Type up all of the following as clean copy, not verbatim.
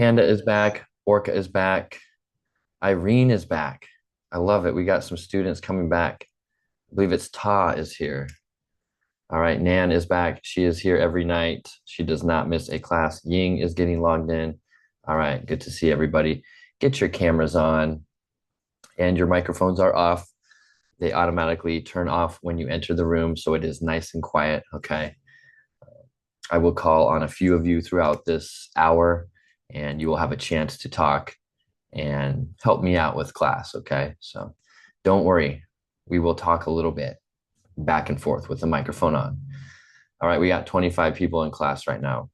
Panda is back. Orca is back. Irene is back. I love it. We got some students coming back. I believe it's Ta is here. All right, Nan is back. She is here every night. She does not miss a class. Ying is getting logged in. All right, good to see everybody. Get your cameras on and your microphones are off. They automatically turn off when you enter the room, so it is nice and quiet. Okay. I will call on a few of you throughout this hour, and you will have a chance to talk and help me out with class. Okay. So don't worry. We will talk a little bit back and forth with the microphone on. All right. We got 25 people in class right now.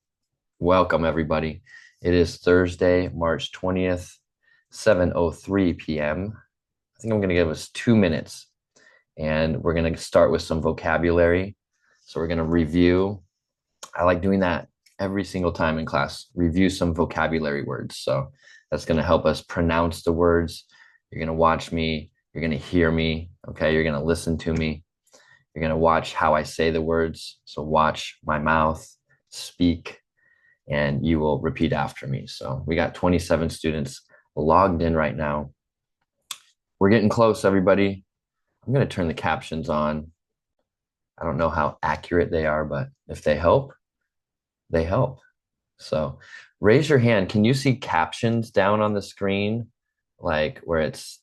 Welcome, everybody. It is Thursday, March 20th, 7:03 p.m. I think I'm going to give us 2 minutes and we're going to start with some vocabulary. So we're going to review. I like doing that every single time in class, review some vocabulary words. So that's going to help us pronounce the words. You're going to watch me. You're going to hear me. Okay. You're going to listen to me. You're going to watch how I say the words. So watch my mouth, speak, and you will repeat after me. So we got 27 students logged in right now. We're getting close, everybody. I'm going to turn the captions on. I don't know how accurate they are, but if they help, they help. So raise your hand. Can you see captions down on the screen? Like where it's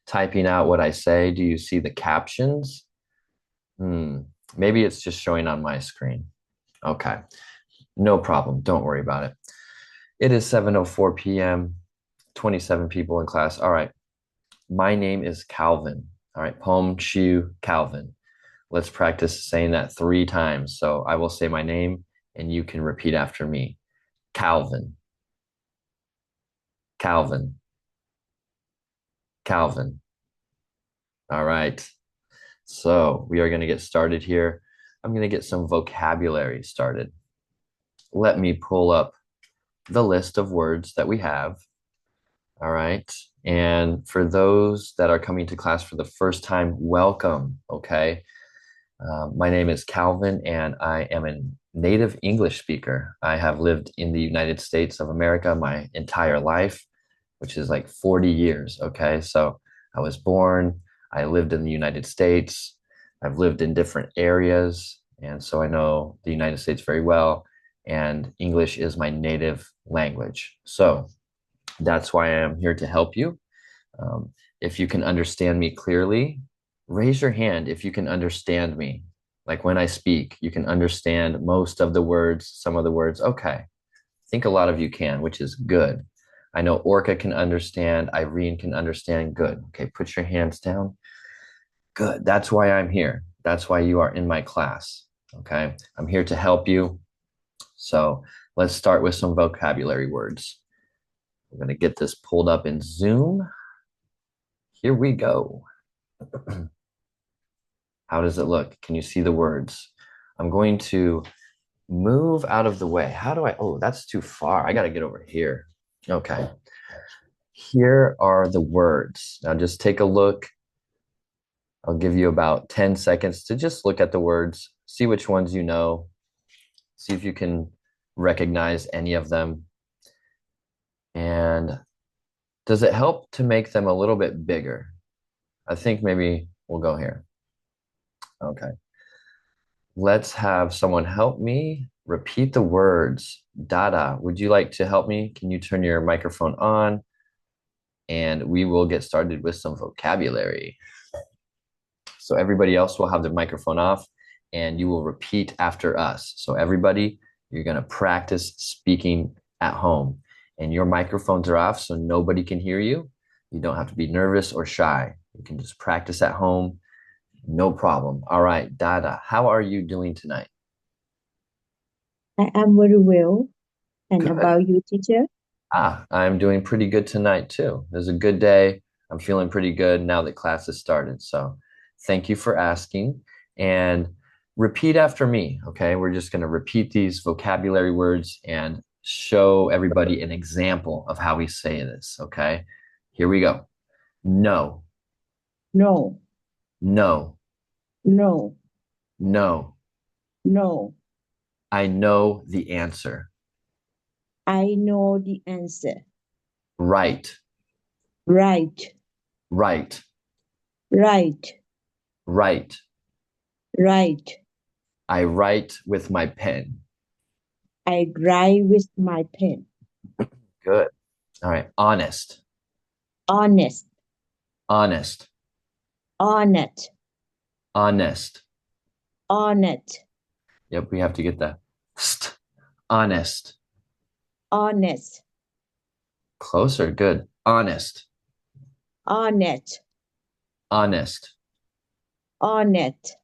typing out what I say? Do you see the captions? Maybe it's just showing on my screen. Okay. No problem. Don't worry about it. It is 7:04 p.m. 27 people in class. All right. My name is Calvin. All right. Pom Chiu Calvin. Let's practice saying that 3 times. So I will say my name and you can repeat after me. Calvin, Calvin, Calvin. All right. So we are going to get started here. I'm going to get some vocabulary started. Let me pull up the list of words that we have. All right. And for those that are coming to class for the first time, welcome. Okay. My name is Calvin, and I am a native English speaker. I have lived in the United States of America my entire life, which is like 40 years. Okay. So I was born, I lived in the United States, I've lived in different areas. And so I know the United States very well, and English is my native language. So that's why I am here to help you. If you can understand me clearly, raise your hand if you can understand me. Like when I speak, you can understand most of the words, some of the words. Okay. I think a lot of you can, which is good. I know Orca can understand, Irene can understand. Good. Okay, put your hands down. Good. That's why I'm here. That's why you are in my class. Okay. I'm here to help you. So let's start with some vocabulary words. I'm going to get this pulled up in Zoom. Here we go. How does it look? Can you see the words? I'm going to move out of the way. How do I? Oh, that's too far. I got to get over here. Okay. Here are the words. Now just take a look. I'll give you about 10 seconds to just look at the words, see which ones you know, see if you can recognize any of them. And does it help to make them a little bit bigger? I think maybe we'll go here. Okay. Let's have someone help me repeat the words. Dada, would you like to help me? Can you turn your microphone on? And we will get started with some vocabulary. So everybody else will have their microphone off and you will repeat after us. So everybody, you're going to practice speaking at home and your microphones are off so nobody can hear you. You don't have to be nervous or shy. You can just practice at home. No problem. All right, Dada, how are you doing tonight? I am very well. And Good. about you, teacher? I'm doing pretty good tonight too. It was a good day. I'm feeling pretty good now that class has started. So thank you for asking. And repeat after me. Okay. We're just going to repeat these vocabulary words and show everybody an example of how we say this. Okay. Here we go. No, No, no, no, no. no. I know the answer. I know the answer. Right, Right, right, right, right. right. I write with my pen. I write with my pen. Good. All right. Honest, Honest, honest, honest, honest. honest, Yep, we have to get that. St. Honest. honest, Closer. Good. Honest, honest, honest. honest.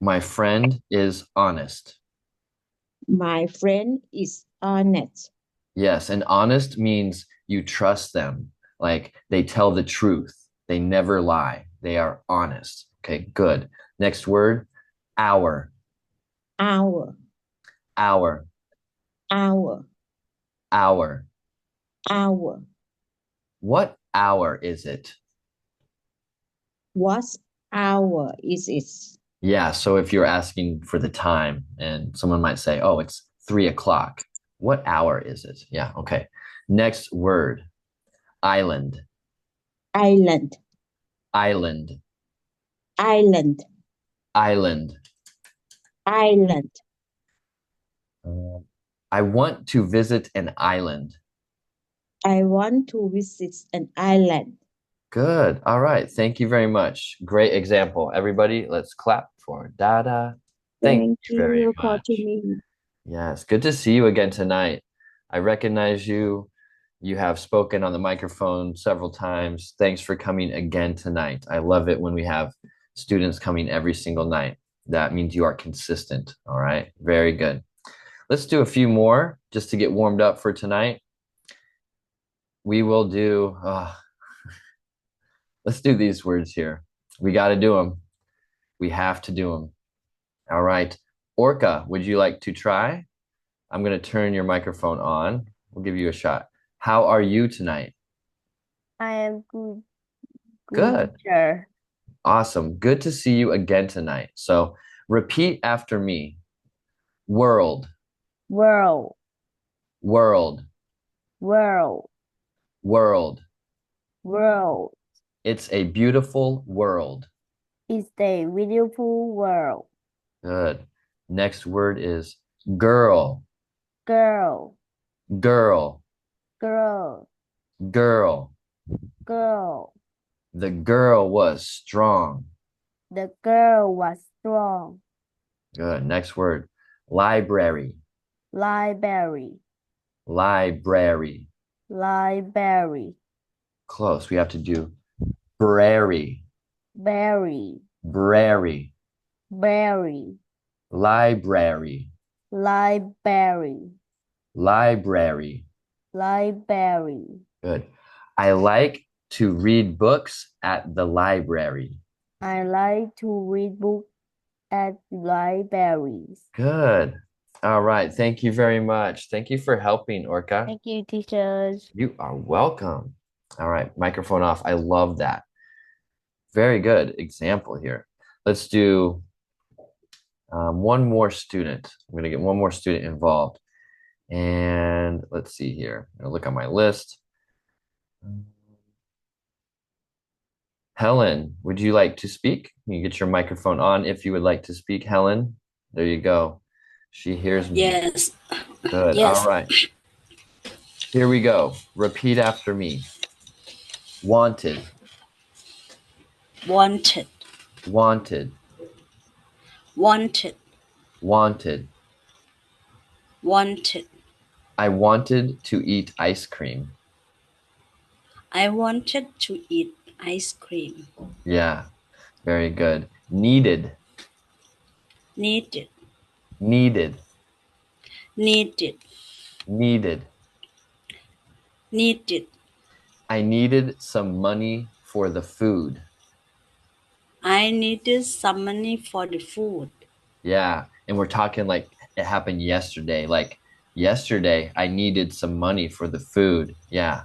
My friend is honest. My friend is honest. Yes, and honest means you trust them. Like they tell the truth. They never lie. They are honest. Okay, good. Next word, hour, Hour, hour, hour, hour. hour. What hour is it? What hour is it? Yeah, so if you're asking for the time and someone might say, oh, it's 3 o'clock. What hour is it? Yeah, okay. Next word, island, Island, island, island, island. island. Um, I want to visit an island. I want to visit an island. Good. All right. Thank you very much. Great example. Everybody, let's clap for Dada. Thank Thank you very you for much. tuning. Yes, good to see you again tonight. I recognize you. You have spoken on the microphone several times. Thanks for coming again tonight. I love it when we have students coming every single night. That means you are consistent. All right. Very good. Let's do a few more just to get warmed up for tonight. We will do, let's do these words here. We got to do them. We have to do them. All right. Orca, would you like to try? I'm going to turn your microphone on. We'll give you a shot. How are you tonight? I am good, Good. teacher. Awesome. Good to see you again tonight. So repeat after me. World, World, world, world, world. world It's a beautiful world. is the beautiful world. Good. Next word is girl, Girl, girl, girl, girl. girl. The girl was strong. The girl was strong. Good. Next word, library, Library, library. library, Close. We have to do brary, berry, brary, berry, library, library, library. library. Good. I like to read books at the library. I like to read books at libraries. Good. All right. Thank you very much. Thank you for helping, Orca. Thank you, teachers. You are welcome. All right. Microphone off. I love that. Very good example here. Let's do one more student. I'm going to get one more student involved. And let's see here. I'm going to look on my list. Helen, would you like to speak? You get your microphone on if you would like to speak, Helen. There you go. She hears me. Yes, Good. yes. All right. Here we go. Repeat after me. Wanted, Wanted, wanted, wanted, wanted. wanted. I wanted to eat ice cream. I wanted to eat ice cream. Yeah, very good. Needed, Needed, needed, needed, needed. needed. I needed some money for the food. I needed some money for the food. Yeah, and we're talking like it happened yesterday. Like yesterday, I needed some money for the food. Yeah,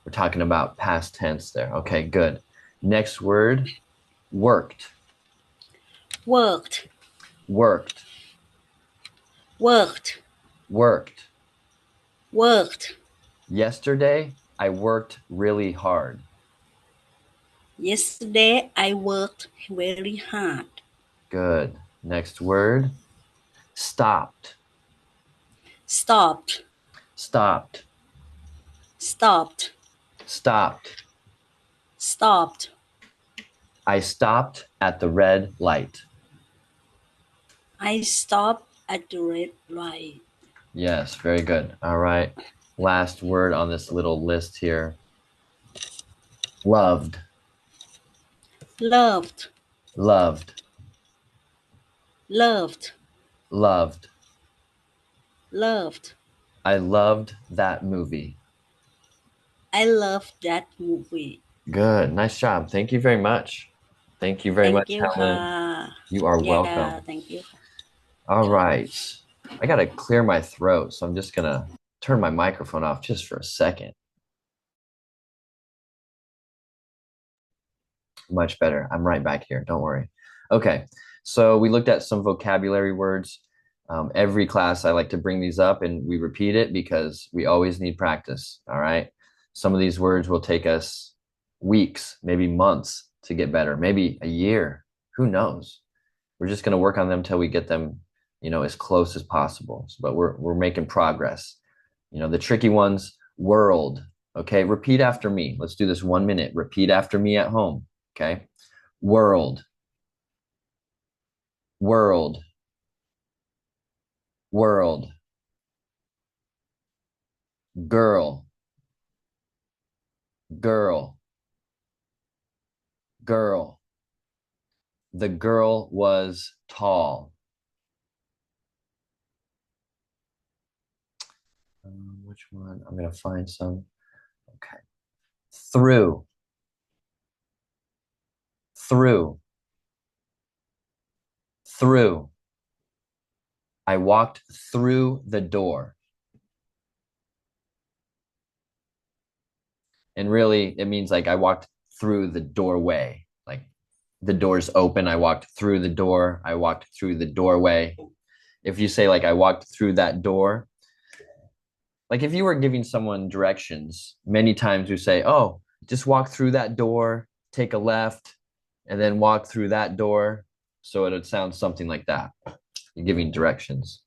we're talking about past tense there. Okay, good. Next word, worked, Worked, worked, worked, worked. Worked. Yesterday, I worked really hard. Yesterday I worked very hard. Good. Next word. Stopped. Stopped. Stopped. Stopped. Stopped. Stopped. I stopped at the red light. I stopped at the red light. Yes, very good. All right. Last word on this little list here. Loved. Loved. Loved. Loved. Loved. Loved. I loved that movie. I love that movie. Good. Nice job. Thank you very much. Thank you very Thank much, you Helen.ค่ะ You are Yeah, welcome. thank you. All right. I got to clear my throat, so I'm just going to turn my microphone off just for a second. Much better. I'm right back here. Don't worry. Okay. So we looked at some vocabulary words. Every class, I like to bring these up and we repeat it because we always need practice. All right. Some of these words will take us weeks, maybe months to get better, maybe a year. Who knows? We're just going to work on them till we get them, as close as possible. But we're making progress. The tricky ones, world. Okay. Repeat after me. Let's do this 1 minute. Repeat after me at home. Okay. World. World. World. Girl. Girl. Girl. The girl was tall. Which one? I'm going to find some. Okay. Through. Through. Through. I walked through the door. And really, it means like I walked through the doorway. Like the door's open. I walked through the door. I walked through the doorway. If you say like I walked through that door, like if you were giving someone directions, many times we say, oh, just walk through that door, take a left, and then walk through that door. So it would sound something like that. You're giving directions.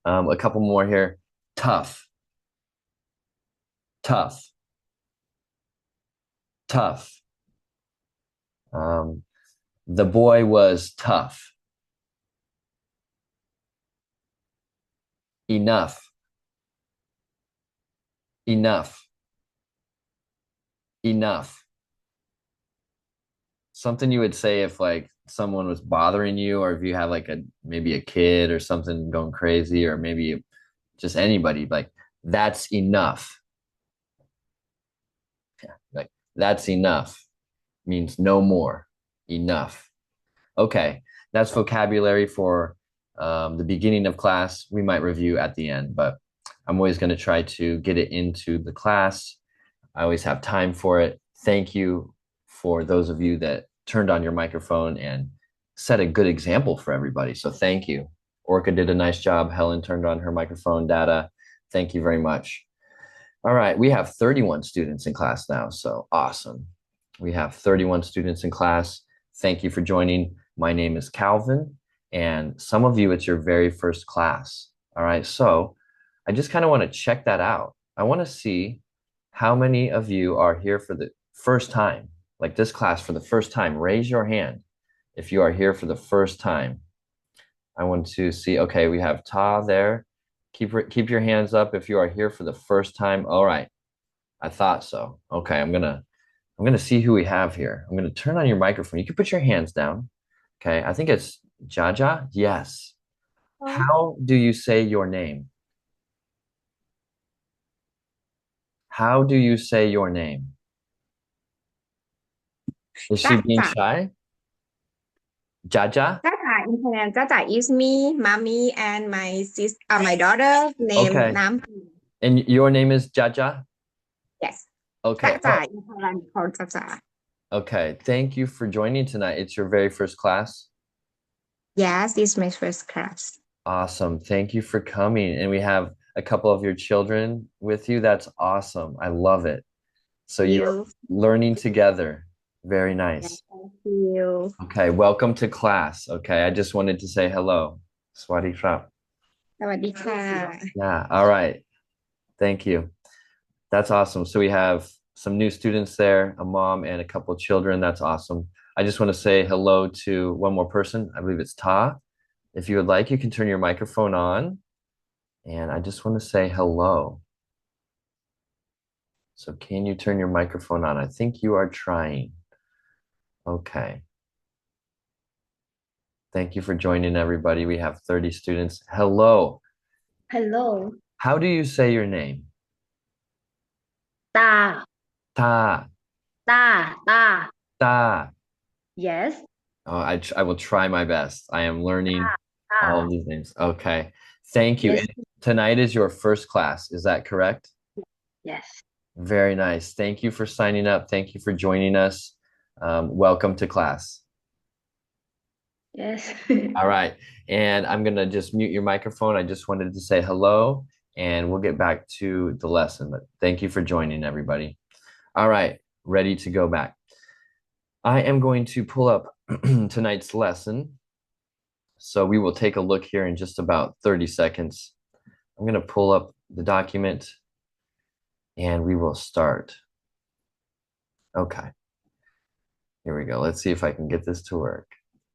A couple more here. Tough. Tough. Tough. The boy was tough. Enough. Enough. Enough. Something you would say if like someone was bothering you, or if you have like maybe a kid or something going crazy, or maybe just anybody, like that's enough. Yeah, like that's enough means no more. Enough. Okay, that's vocabulary for the beginning of class. We might review at the end, but I'm always going to try to get it into the class. I always have time for it. Thank you for those of you that turned on your microphone and set a good example for everybody. So thank you. Orca did a nice job. Helen turned on her microphone. Data, thank you very much. All right, we have 31 students in class now, so awesome. We have 31 students in class. Thank you for joining. My name is Calvin, and some of you, it's your very first class. All right, so I just kind of want to check that out. I want to see how many of you are here for the first time, like this class for the first time. Raise your hand if you are here for the first time. I want to see, okay, we have Ta there. Keep your hands up if you are here for the first time. All right, I thought so. Okay, I'm gonna see who we have here. I'm gonna turn on your microphone. You can put your hands down. Okay, I think it's Jaja. Yes. How do you say your name? How do you say your name? Is she being shy? Jaja? Tata in Thailand, Tata is me, mommy, and my daughter named Okay. Nam. And your name is Jaja? Yes. Okay. Tata in Thailand called Tata. Okay. Thank you for joining tonight. It's your very first class. Yes, this is my first class. Awesome. Thank you for coming. And we have a couple of your children with you. That's awesome. I love it. So you're You. learning together. Very Yeah, nice. thank you. Okay, welcome to class. Okay, I just wanted to say hello. Sawasdee krap. สวัสดีค่ะ Yeah, all right. Thank you. That's awesome. So we have some new students there, a mom and a couple of children. That's awesome. I just want to say hello to one more person. I believe it's Ta. If you would like, you can turn your microphone on. And I just want to say hello. So can you turn your microphone on? I think you are trying. Okay. Thank you for joining, everybody. We have 30 students. Hello. Hello. How do you say your name? ตา Ta. ตา ตา Ta. yes Oh, I will try my best. I am learning ตา all of these names. Okay. Thank you. yes And tonight is your first class. Is that correct? yes Very nice. Thank you for signing up. Thank you for joining us. Welcome to class. yes All right. And I'm going to just mute your microphone. I just wanted to say hello and we'll get back to the lesson. But thank you for joining, everybody. All right. Ready to go back. I am going to pull up tonight's lesson. So we will take a look here in just about 30 seconds. I'm going to pull up the document and we will start. Okay. Here we go. Let's see if I can get this to work.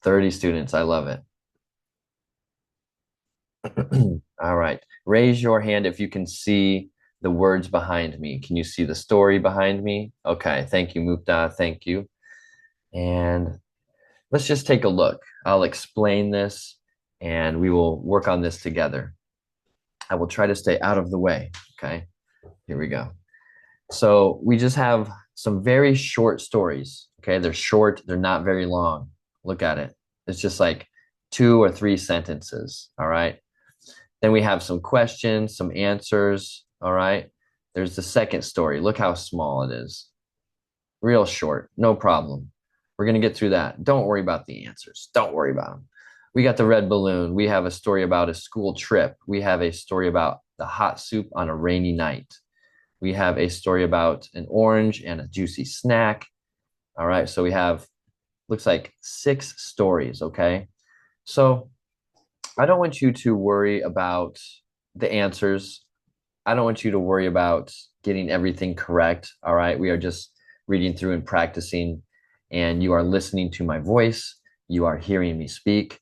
30 students. I love it. All right. Raise your hand if you can see the words behind me. Can you see the story behind me? Okay. Thank you, Mukta. Thank you. And let's just take a look. I'll explain this and we will work on this together. I will try to stay out of the way. Okay. Here we go. So we just have some very short stories. Okay. They're short. They're not very long. Look at it. It's just like 2 or 3 sentences. All right. Then we have some questions, some answers. All right. There's the second story. Look how small it is. Real short. No problem. We're going to get through that. Don't worry about the answers. Don't worry about them. We got the red balloon. We have a story about a school trip. We have a story about the hot soup on a rainy night. We have a story about an orange and a juicy snack. All right. So we have, looks like 6 stories. Okay. So I don't want you to worry about the answers. I don't want you to worry about getting everything correct. All right. We are just reading through and practicing, and you are listening to my voice. You are hearing me speak.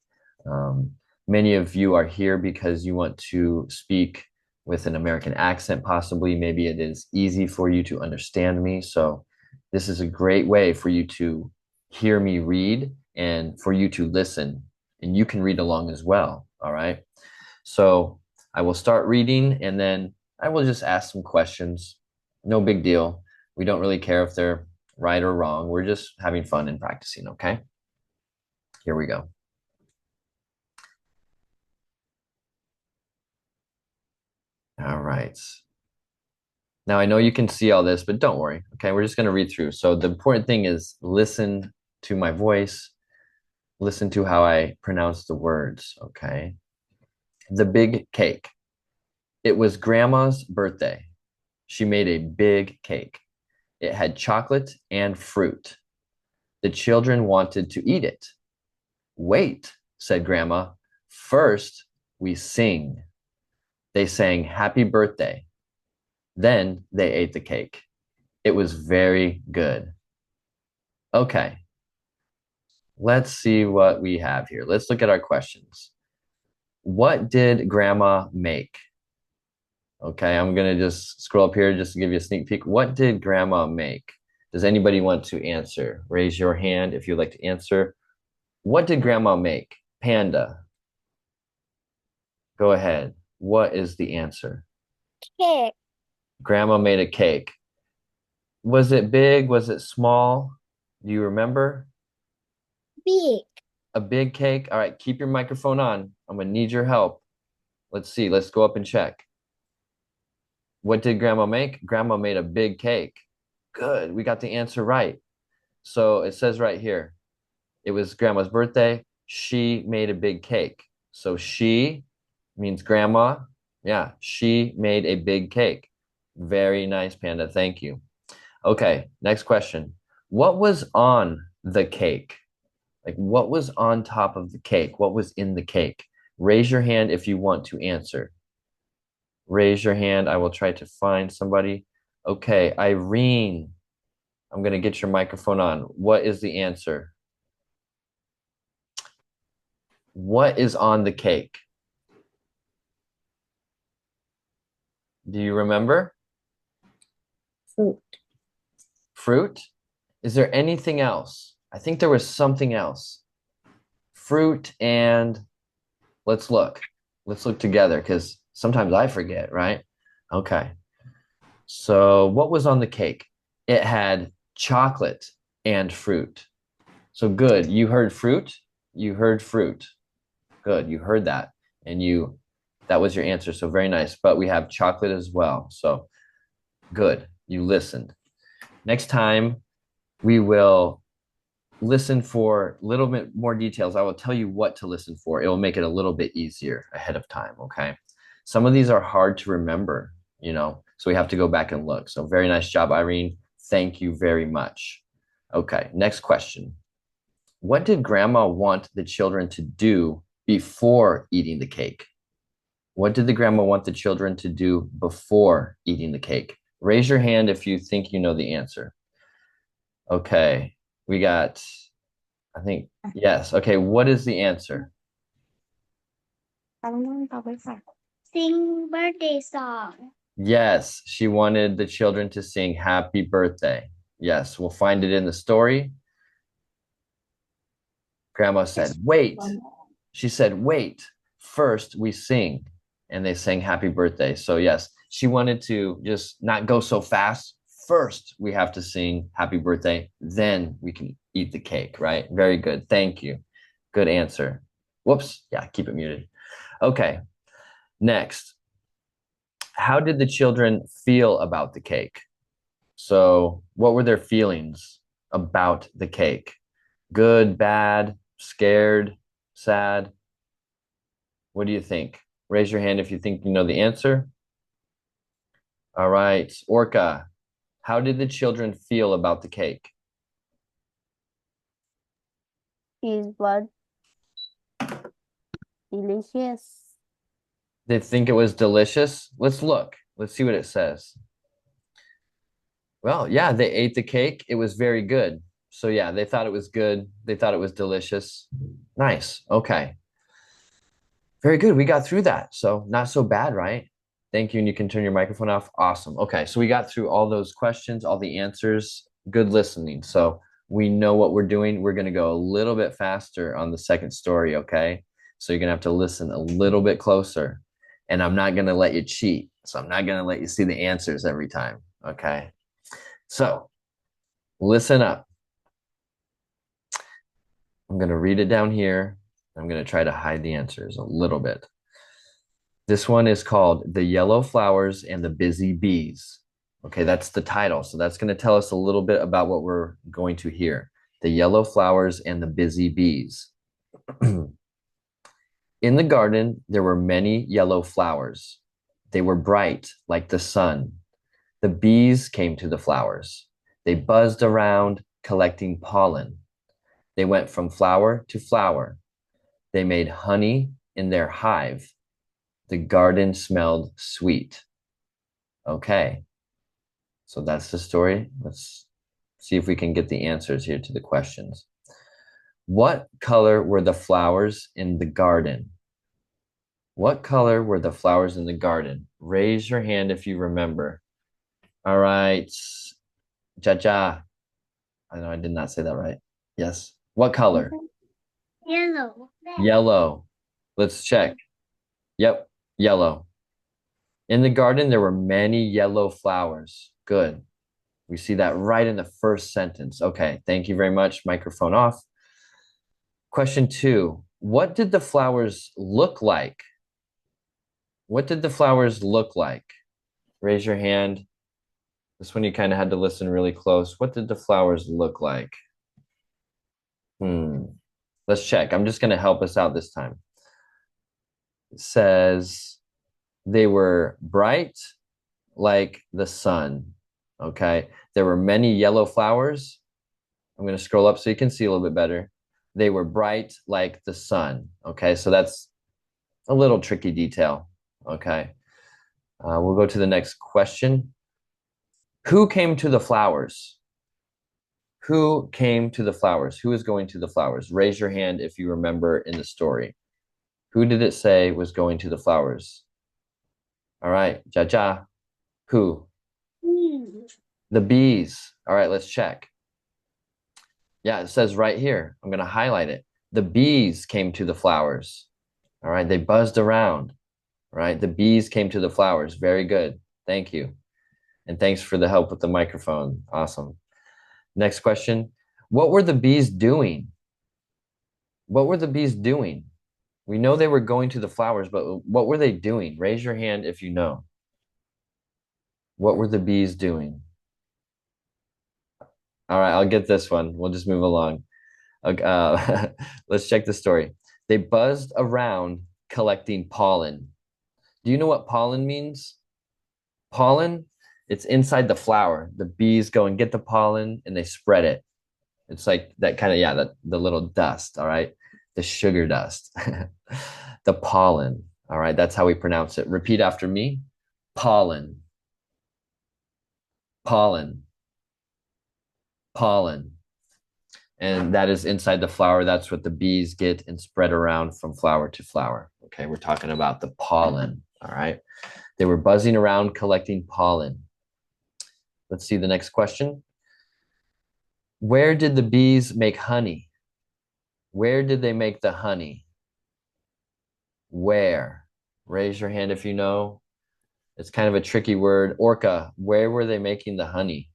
Many of you are here because you want to speak with an American accent, possibly. Maybe it is easy for you to understand me. So this is a great way for you to hear me read and for you to listen, and you can read along as well. All right. So I will start reading and then I will just ask some questions. No big deal. We don't really care if they're right or wrong. We're just having fun and practicing. Okay. Here we go. All right. Now I know you can see all this, but don't worry. Okay. We're just going to read through. So the important thing is listen to my voice. Listen to how I pronounce the words. Okay. The big cake. It was Grandma's birthday. She made a big cake. It had chocolate and fruit. The children wanted to eat it. Wait, said Grandma. First, we sing. They sang happy birthday. Then they ate the cake. It was very good. Okay, let's see what we have here. Let's look at our questions. What did Grandma make? Okay, I'm going to just scroll up here just to give you a sneak peek. What did Grandma make? Does anybody want to answer? Raise your hand if you'd like to answer. What did Grandma make? Panda. Go ahead. What is the answer? cake Grandma made a cake. Was it big? Was it small? Do you remember? big A big cake? All right, keep your microphone on. I'm going to need your help. Let's see. Let's go up and check. What did Grandma make? Grandma made a big cake. Good. We got the answer right. So it says right here, it was Grandma's birthday. She made a big cake. So she means Grandma. Yeah, she made a big cake. Very nice, Panda. Thank you. Okay, next question. What was on the cake? Like, what was on top of the cake? What was in the cake? Raise your hand if you want to answer. Raise your hand. I will try to find somebody. Okay, Irene, I'm going to get your microphone on. What is the answer? What is on the cake? Do you remember? Fruit. Fruit? Is there anything else? I think there was something else. Fruit and let's look. Let's look together because sometimes I forget, right? Okay. So what was on the cake? It had chocolate and fruit. So good. You heard fruit? You heard fruit. Good. You heard that. And that was your answer. So very nice. But we have chocolate as well. So good. You listened. Next time we will listen for a little bit more details. I will tell you what to listen for. It will make it a little bit easier ahead of time. Okay. Some of these are hard to remember, so we have to go back and look. So very nice job, Irene. Thank you very much. Okay. Next question. What did grandma want the children to do before eating the cake? What did the grandma want the children to do before eating the cake? Raise your hand if you think you know the answer. Okay. We got, I think, yes. Okay. What is the answer? Sing birthday song. Yes. She wanted the children to sing happy birthday. Yes. We'll find it in the story. Grandma said, wait. She said, wait. First we sing. And they sang happy birthday. So yes, she wanted to just not go so fast. First, we have to sing happy birthday. Then we can eat the cake, right? Very good. Thank you. Good answer. Whoops. Yeah, keep it muted. Okay. Next. How did the children feel about the cake? So, what were their feelings about the cake? Good, bad, scared, sad? What do you think? Raise your hand if you think you know the answer. All right. Orca, how did the children feel about the cake? It was delicious. They think it was delicious? Let's look. Let's see what it says. Well, yeah, they ate the cake. It was very good. So yeah, they thought it was good. They thought it was delicious. Nice. Okay. Very good. We got through that. So not so bad, right? Thank you. And you can turn your microphone off. Awesome. Okay. So we got through all those questions, all the answers. Good listening. So we know what we're doing. We're going to go a little bit faster on the second story. Okay. So you're going to have to listen a little bit closer. And I'm not going to let you cheat. So I'm not going to let you see the answers every time. Okay. So listen up. I'm going to read it down here. I'm going to try to hide the answers a little bit. This one is called The Yellow Flowers and the Busy Bees. Okay, that's the title. So that's going to tell us a little bit about what we're going to hear. The Yellow Flowers and the Busy Bees. In the garden, there were many yellow flowers. They were bright like the sun. The bees came to the flowers. They buzzed around, collecting pollen. They went from flower to flower. They made honey in their hive. The garden smelled sweet. Okay, so that's the story. Let's see if we can get the answers here to the questions. What color were the flowers in the garden? What color were the flowers in the garden? Raise your hand if you remember. All right. Jaja. I know I did not say that right. Yes. What color? Yellow. Yellow. Let's check. Yep, yellow. In the garden, there were many yellow flowers. Good. We see that right in the first sentence. Okay, thank you very much. Microphone off. Question 2. What did the flowers look like? What did the flowers look like? Raise your hand. This one you kind of had to listen really close. What did the flowers look like? Let's check. I'm just going to help us out this time. It says, They were bright like the sun. Okay. There were many yellow flowers. I'm going to scroll up so you can see a little bit better. They were bright like the sun. Okay. So that's a little tricky detail. Okay. We'll go to the next question. Who came to the flowers? Who came to the flowers? Who is going to the flowers? Raise your hand if you remember in the story. Who did it say was going to the flowers? All right, Jaja. Who? The bees. All right, let's check. Yeah, it says right here. I'm going to highlight it. The bees came to the flowers. All right, they buzzed around. All right, the bees came to the flowers. Very good. Thank you. And thanks for the help with the microphone. Awesome. Next question. What were the bees doing? What were the bees doing? We know they were going to the flowers, but what were they doing? Raise your hand if you know. What were the bees doing? All right, I'll get this one. We'll just move along. Let's check the story. They buzzed around collecting pollen. Do you know what pollen means? Pollen, it's inside the flower. The bees go and get the pollen and they spread it. It's like that kind of, yeah, the little dust, all right? The sugar dust. The pollen, all right? That's how we pronounce it. Repeat after me. Pollen. Pollen. Pollen. And that is inside the flower. That's what the bees get and spread around from flower to flower. Okay, we're talking about the pollen, all right? They were buzzing around collecting pollen. Let's see the next question. Where did the bees make honey? Where did they make the honey? Where? Raise your hand if you know. It's kind of a tricky word. Orca, where were they making the honey?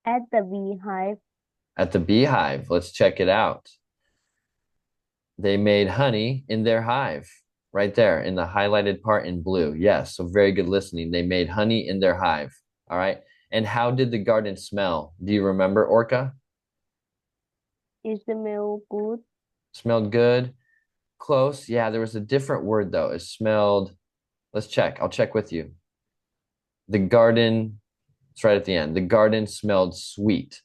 At the beehive. At the beehive. Let's check it out. They made honey in their hive. Right there in the highlighted part in blue. Yes, so very good listening. They made honey in their hive. All right. And how did the garden smell? Do you remember, Orca? It smells good. Smelled good. Close. Yeah, there was a different word though. It smelled, let's check. I'll check with you. The garden, it's right at the end. The garden smelled sweet.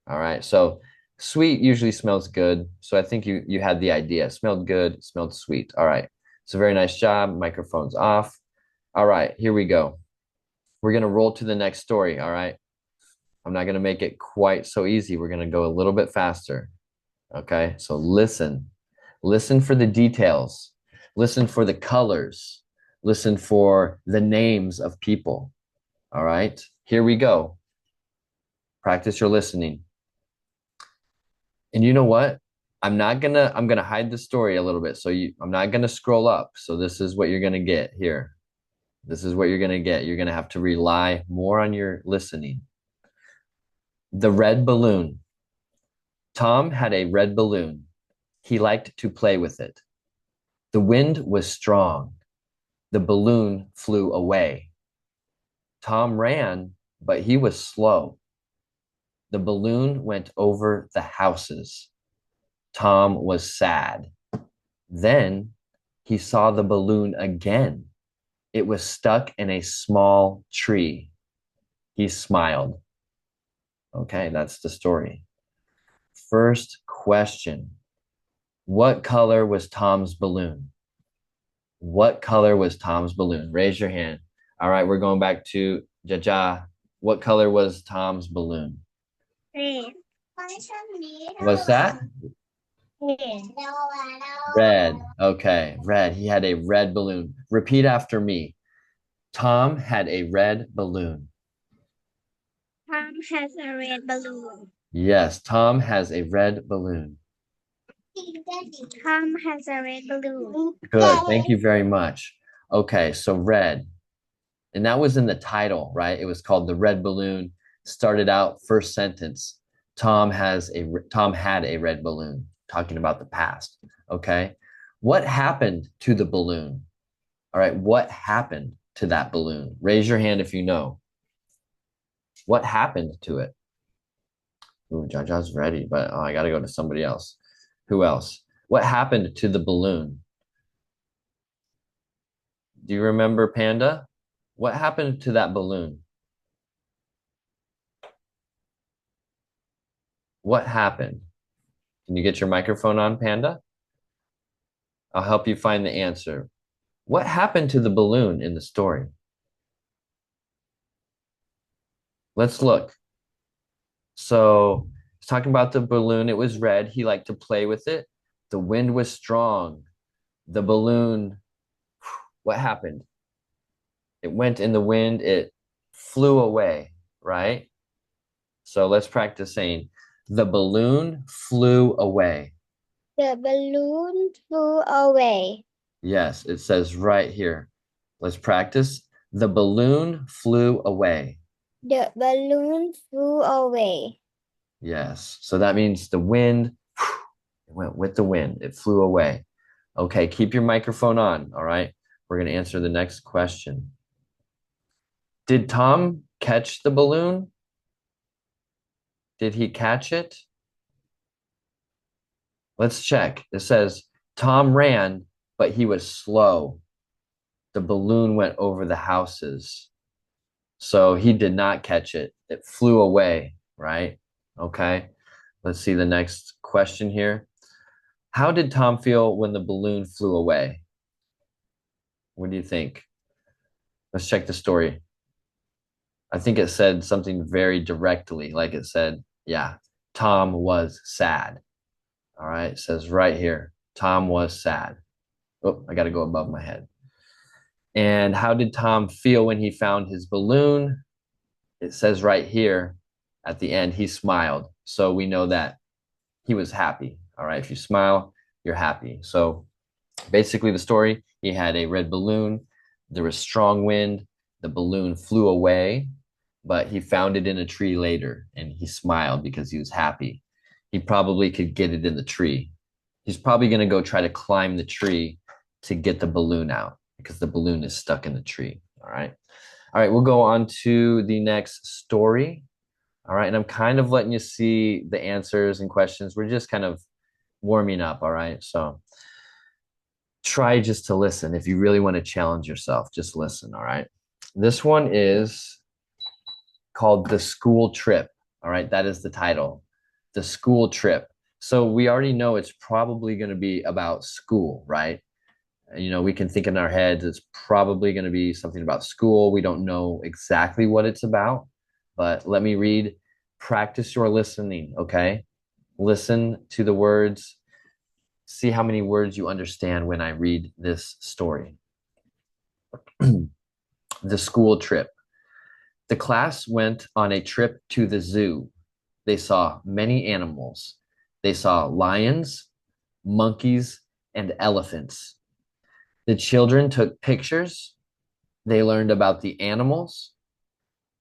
All right. So sweet usually smells good. So I think you had the idea. Smelled good, smelled sweet. All right. So very nice job. Microphone's off. All right, here we go. We're going to roll to the next story. All right. I'm not going to make it quite so easy. We're going to go a little bit faster. Okay. So listen. Listen for the details. Listen for the colors. Listen for the names of people. All right. Here we go. Practice your listening. And you know what? I'm gonna hide the story a little bit. So I'm not gonna scroll up. So this is what you're gonna get here. This is what you're gonna get. You're gonna have to rely more on your listening. The red balloon. Tom had a red balloon. He liked to play with it. The wind was strong. The balloon flew away. Tom ran, but he was slow. The balloon went over the houses. Tom was sad. Then he saw the balloon again. It was stuck in a small tree. He smiled. Okay, that's the story. First question. What color was Tom's balloon? What color was Tom's balloon? Raise your hand. All right, we're going back to Jaja. What color was Tom's balloon? Red. What's that? Red. Okay, red. He had a red balloon. Repeat after me. Tom had a red balloon. Tom has a red balloon. Yes, Tom has a red balloon. Tom has a red balloon. Good. Thank you very much. Okay, so red. And that was in the title, right? It was called The Red Balloon. Started out first sentence. Tom had a red balloon, talking about the past. Okay. What happened to the balloon? All right, what happened to that balloon? Raise your hand if you know. What happened to it? Ooh, Jaja's ready, but I got to go to somebody else. Who else? What happened to the balloon? Do you remember Panda? What happened to that balloon? What happened? Can you get your microphone on, Panda? I'll help you find the answer. What happened to the balloon in the story? Let's look. So it's talking about the balloon. It was red. He liked to play with it. The wind was strong. The balloon, what happened? It went in the wind. It flew away, right? So let's practice saying, the balloon flew away. The balloon flew away. Yes, it says right here. Let's practice. The balloon flew away. The balloon flew away. Yes. So that means the wind it went with the wind. It flew away. Okay, keep your microphone on. All right. We're going to answer the next question. Did Tom catch the balloon? Did he catch it? Let's check. It says Tom ran, but he was slow. The balloon went over the houses. So he did not catch it. It flew away, right? Okay. Let's see the next question here. How did Tom feel when the balloon flew away? What do you think? Let's check the story. I think it said something very directly, like it said, yeah, Tom was sad. All right. It says right here, Tom was sad. Oh, I got to go above my head. And how did Tom feel when he found his balloon? It says right here at the end, he smiled. So we know that he was happy. All right. If you smile, you're happy. So basically, the story, he had a red balloon. There was strong wind. The balloon flew away, but he found it in a tree later and he smiled because he was happy. He probably could get it in the tree. He's probably going to go try to climb the tree to get the balloon out because the balloon is stuck in the tree. All right. All right. We'll go on to the next story. All right. And I'm kind of letting you see the answers and questions. We're just kind of warming up. All right. So try just to listen. If you really want to challenge yourself, just listen. All right. This one is called The School Trip. All right. That is the title. The School Trip. So we already know it's probably going to be about school, right? You know, we can think in our heads it's probably going to be something about school. We don't know exactly what it's about, but let me read. Practice your listening, okay? Listen to the words. See how many words you understand when I read this story. The School Trip. The class went on a trip to the zoo. They saw many animals. They saw lions, monkeys, and elephants. The children took pictures. They learned about the animals.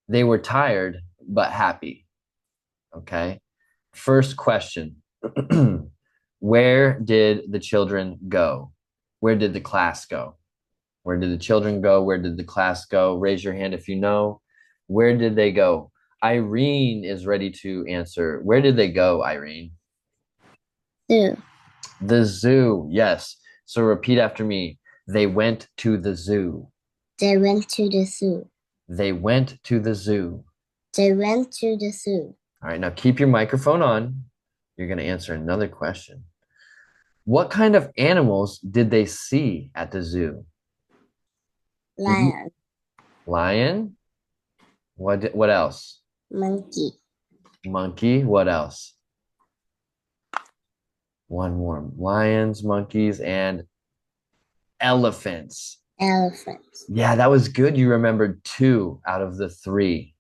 They were tired, but happy. Okay. First question. Where did the children go? Where did the class go? Where did the children go? Where did the class go? Raise your hand if you know. Where did they go? Irene is ready to answer. Where did they go, Irene? Zoo. The zoo. Yes. So repeat after me. They went to the zoo. They went to the zoo. They went to the zoo. They went to the zoo. All right, now keep your microphone on. You're going to answer another question. What kind of animals did they see at the zoo? Lion. Lion? What else? Monkey. Monkey. What else? One more. Lions, monkeys, and elephants. Elephants. Yeah, that was good. You remembered 2 out of the 3.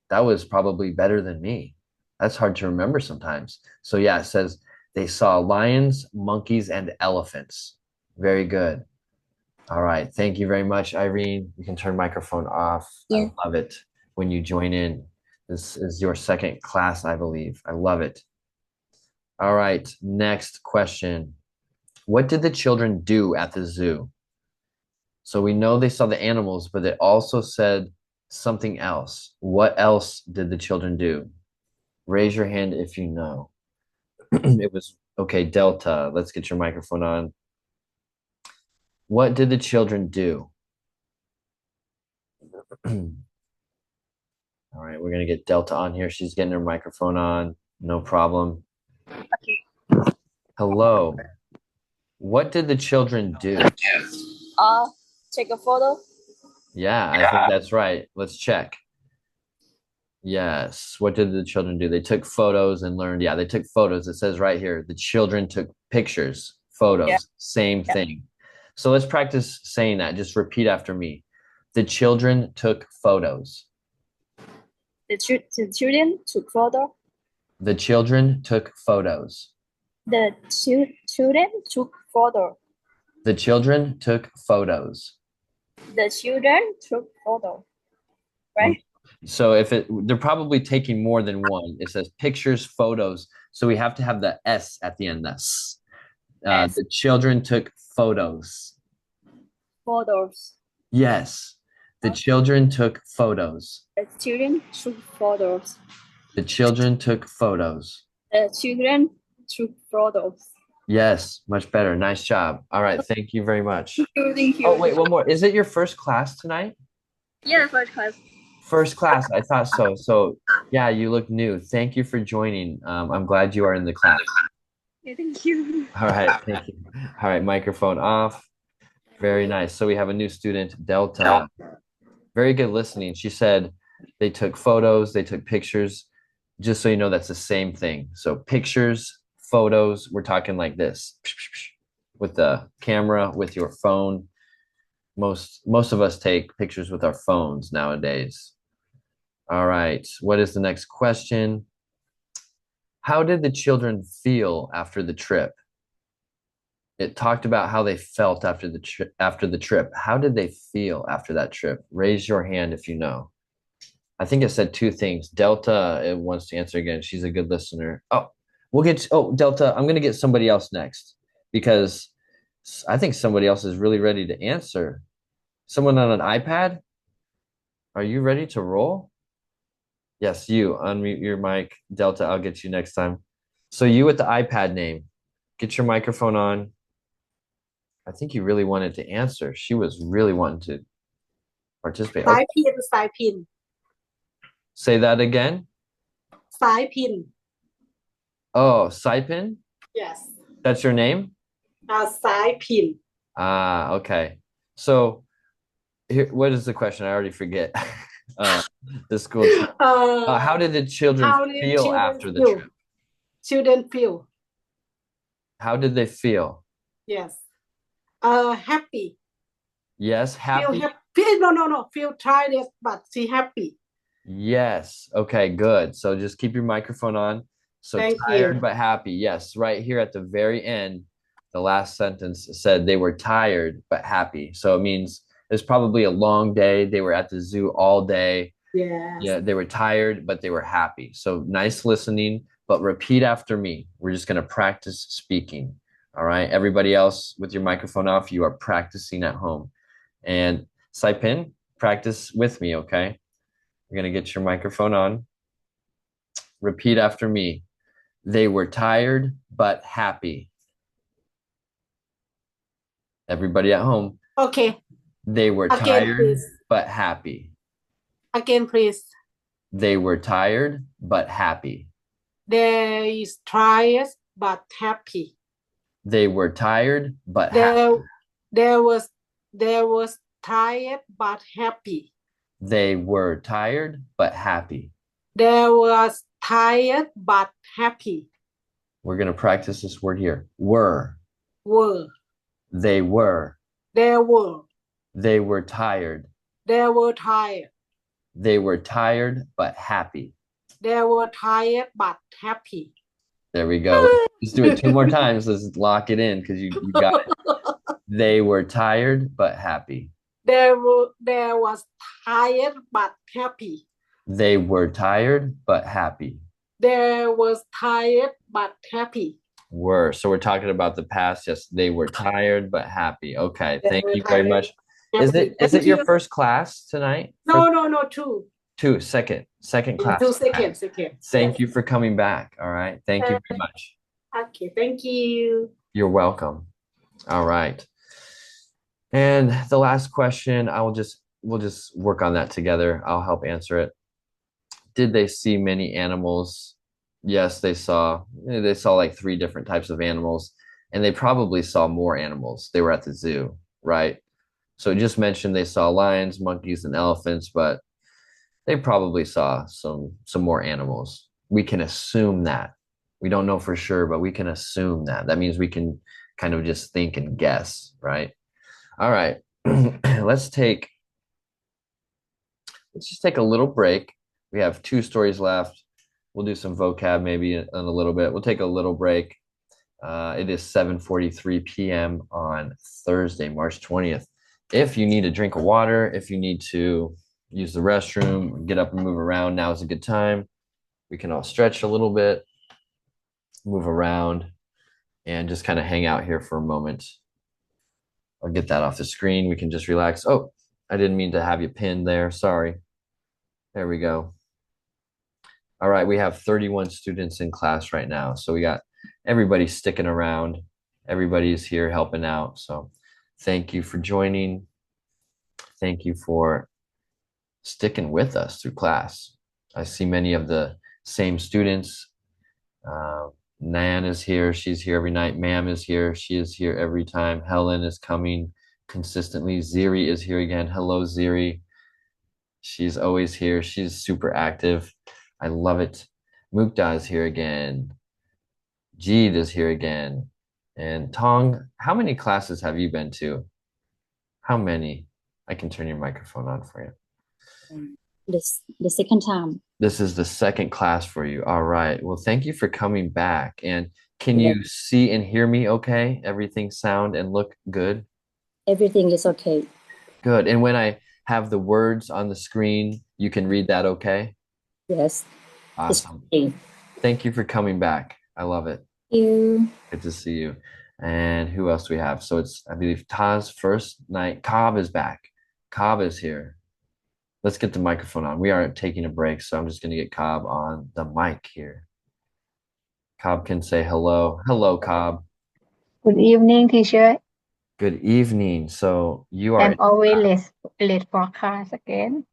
That was probably better than me. That's hard to remember sometimes. So yeah, it says they saw lions, monkeys, and elephants. Very good. All right. Thank you very much, Irene. You can turn microphone off. Yeah. I love it when you join in. This is your second class, I believe. I love it. All right. Next question. What did the children do at the zoo? So we know they saw the animals, but it also said something else. What else did the children do? Raise your hand if you know. It was, okay, Delta. Let's get your microphone on. What did the children do? All right, we're gonna get Delta on here. She's getting her microphone on. No problem. Hello. What did the children do? Take a photo. Yeah, I think that's right. Let's check. Yes. What did the children do? They took photos and learned. Yeah, they took photos. It says right here, the children took pictures, photos, Yeah. same thing. So let's practice saying that. Just repeat after me. The children took photos. The children took photo. The children took photos. The children took photo. The children took photos. The children took photo. Right? So if they're probably taking more than one. It says pictures, photos. So we have to have the S at the end. That's S. the children took photos. Photos. Yes. The children took photos. The children took photos. The children took photos. The children took photos. Yes, much better. Nice job. All right, thank you very much. Thank you. Oh, wait, one more. Is it your first class tonight? Yeah, first class. First class, I thought so. So, yeah, you look new. Thank you for joining. I'm glad you are in the class. Yeah, thank you. All right, thank you. All right, microphone off. Very nice. So we have a new student, Delta. Very good listening. She said they took photos, they took pictures. Just so you know, that's the same thing. So pictures, photos, we're talking like this with the camera, with your phone. Most of us take pictures with our phones nowadays. All right, what is the next question? How did the children feel after the trip? It talked about how they felt after the trip. How did they feel after that trip? Raise your hand if you know. I think it said two things. Delta wants to answer again. She's a good listener. Oh, Delta, I'm going to get somebody else next because I think somebody else is really ready to answer. Someone on an iPad? Are you ready to roll? Yes, you. Unmute your mic. Delta, I'll get you next time. So you with the iPad name, get your microphone on. I think you really wanted to answer. She was really wanting to participate. Okay. สายพิน Say that again. สายพิน Oh, Saipin? yes That's your name? สายพิน Ah, okay. So here, what is the question? I already forget. The school trip. How did the children how did feel children after the feel? trip? children feel How did they feel? yes happy Yes, feel happy? happy no feel tired but she happy Yes. Okay, good. So just keep your microphone on. So Thank tired you. but happy. Yes, right here at the very end, the last sentence said they were tired but happy. So it means it's probably a long day. They were at the zoo all day. yes Yeah, they were tired, but they were happy. So nice listening, but repeat after me. We're just going to practice speaking. All right. Everybody else with your microphone off, you are practicing at home. And Saipin, practice with me, okay? You're going to get your microphone on. Repeat after me. They were tired, but happy. Everybody at home. okay They were Again, tired, please. but happy. again please They were tired, but happy. there is tired but happy They were tired, but happy. there was tired but happy They were tired, but happy. there was tired but happy We're going to practice this word here. Were. were They were. there were They were tired. they were tired They were tired, but happy. they were tired but happy There we go. Let's do it two more times. Let's lock it in because you got it. They were tired, but happy. there was tired but happy They were tired, but happy. there was tired but happy Were. So we're talking about the past. Yes, they were tired, but happy. Okay. They Thank were you very tired, much. Is happy. it Thank your you. first class tonight? no two Two, second class. 2 seconds Thank you for coming back. All right. Thank you very much. okay thank you You're welcome. All right. And the last question, I will just we'll just work on that together. I'll help answer it. Did they see many animals? Yes, they saw like three different types of animals, and they probably saw more animals. They were at the zoo, right? So it just mentioned they saw lions, monkeys, and elephants, but they probably saw some more animals. We can assume that. We don't know for sure, but we can assume that. That means we can kind of just think and guess, right? All right. Let's just take a little break. We have two stories left. We'll do some vocab maybe in a little bit. We'll take a little break. It is 7:43 p.m. on Thursday, March 20th. If you need a drink of water, if you need to use the restroom, get up and move around, now is a good time. We can all stretch a little bit, move around, and just kind of hang out here for a moment. I'll get that off the screen. We can just relax. Oh, I didn't mean to have you pinned there. Sorry. There we go. All right, we have 31 students in class right now. So we got everybody sticking around. Everybody's here helping out. So thank you for joining. Thank you for sticking with us through class. I see many of the same students. Nan is here. She's here every night. Ma'am is here. She is here every time. Helen is coming consistently. Ziri is here again. Hello, Ziri. She's always here. She's super active. I love it. Mukta is here again. Jeed is here again. And Tong, how many classes have you been to? How many? I can turn your microphone on for you. The second time. This is the second class for you. All right. Well, thank you for coming back. And can Yeah. you see and hear me okay? Everything sound and look good? Everything is okay. Good. And when I have the words on the screen, you can read that okay? Yes. It's Awesome. okay. Thank you for coming back. I love it. You. Good to see you. And who else do we have? So it's, I believe, Taz first night. Cobb is back. Cobb is here. Let's get the microphone on. We are taking a break, so I'm just going to get Cobb on the mic here. Cobb can say hello. Hello, Cobb. Good evening, teacher. Good evening. So you are I'm in always class. late for class again.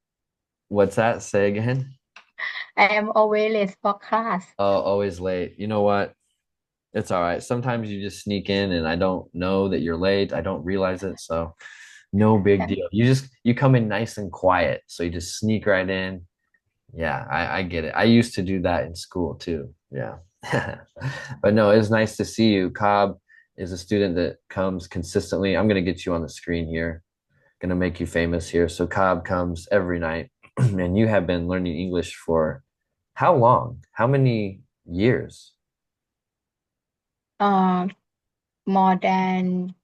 What's that? Say again. I am always late for class. Oh, always late. You know what? It's all right. Sometimes you just sneak in and I don't know that you're late. I don't realize it. So no big deal. You come in nice and quiet. So you just sneak right in. Yeah, I get it. I used to do that in school too. Yeah. But no, it's nice to see you. Cobb is a student that comes consistently. I'm going to get you on the screen here. Going to make you famous here. So Cobb comes every night and you have been learning English for how long? How many years? More than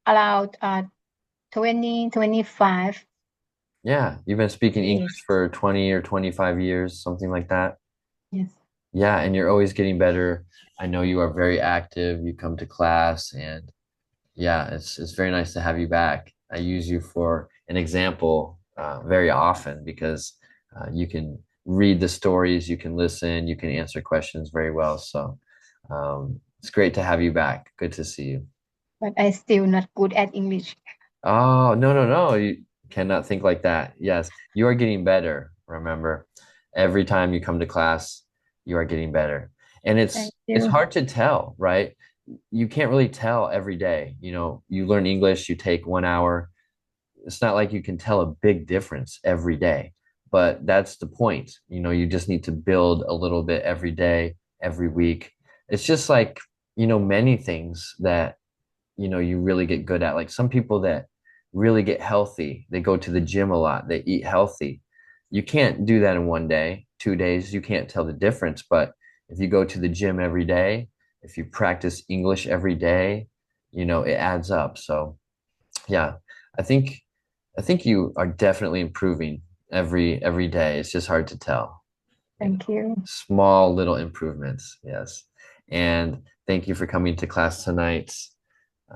around 25. Yeah, you've been speaking English Yes. for 20 or 25 years, something like that. Yes. Yeah, and you're always getting better. I know you are very active. You come to class and yeah, it's very nice to have you back. I use you for an example very often because you can read the stories, you can listen, you can answer questions very well. So it's great to have you back. Good to see you. But I still not good at English. Oh, no, no, no. You cannot think like that. Yes, you are getting better. Remember, every time you come to class, you are getting better. And Thank it's you. hard to tell, right? You can't really tell every day. You know, you learn English, you take 1 hour. It's not like you can tell a big difference every day, but that's the point. You know, you just need to build a little bit every day, every week. It's just like, you know, many things that you know you really get good at, like some people that really get healthy, they go to the gym a lot, they eat healthy. You can't do that in 1 day, 2 days, you can't tell the difference. But if you go to the gym every day, if you practice English every day, you know it adds up. So yeah, i think I think you are definitely improving every day. It's just hard to tell. Thank you. Small little improvements. Yes. And thank you for coming to class tonight.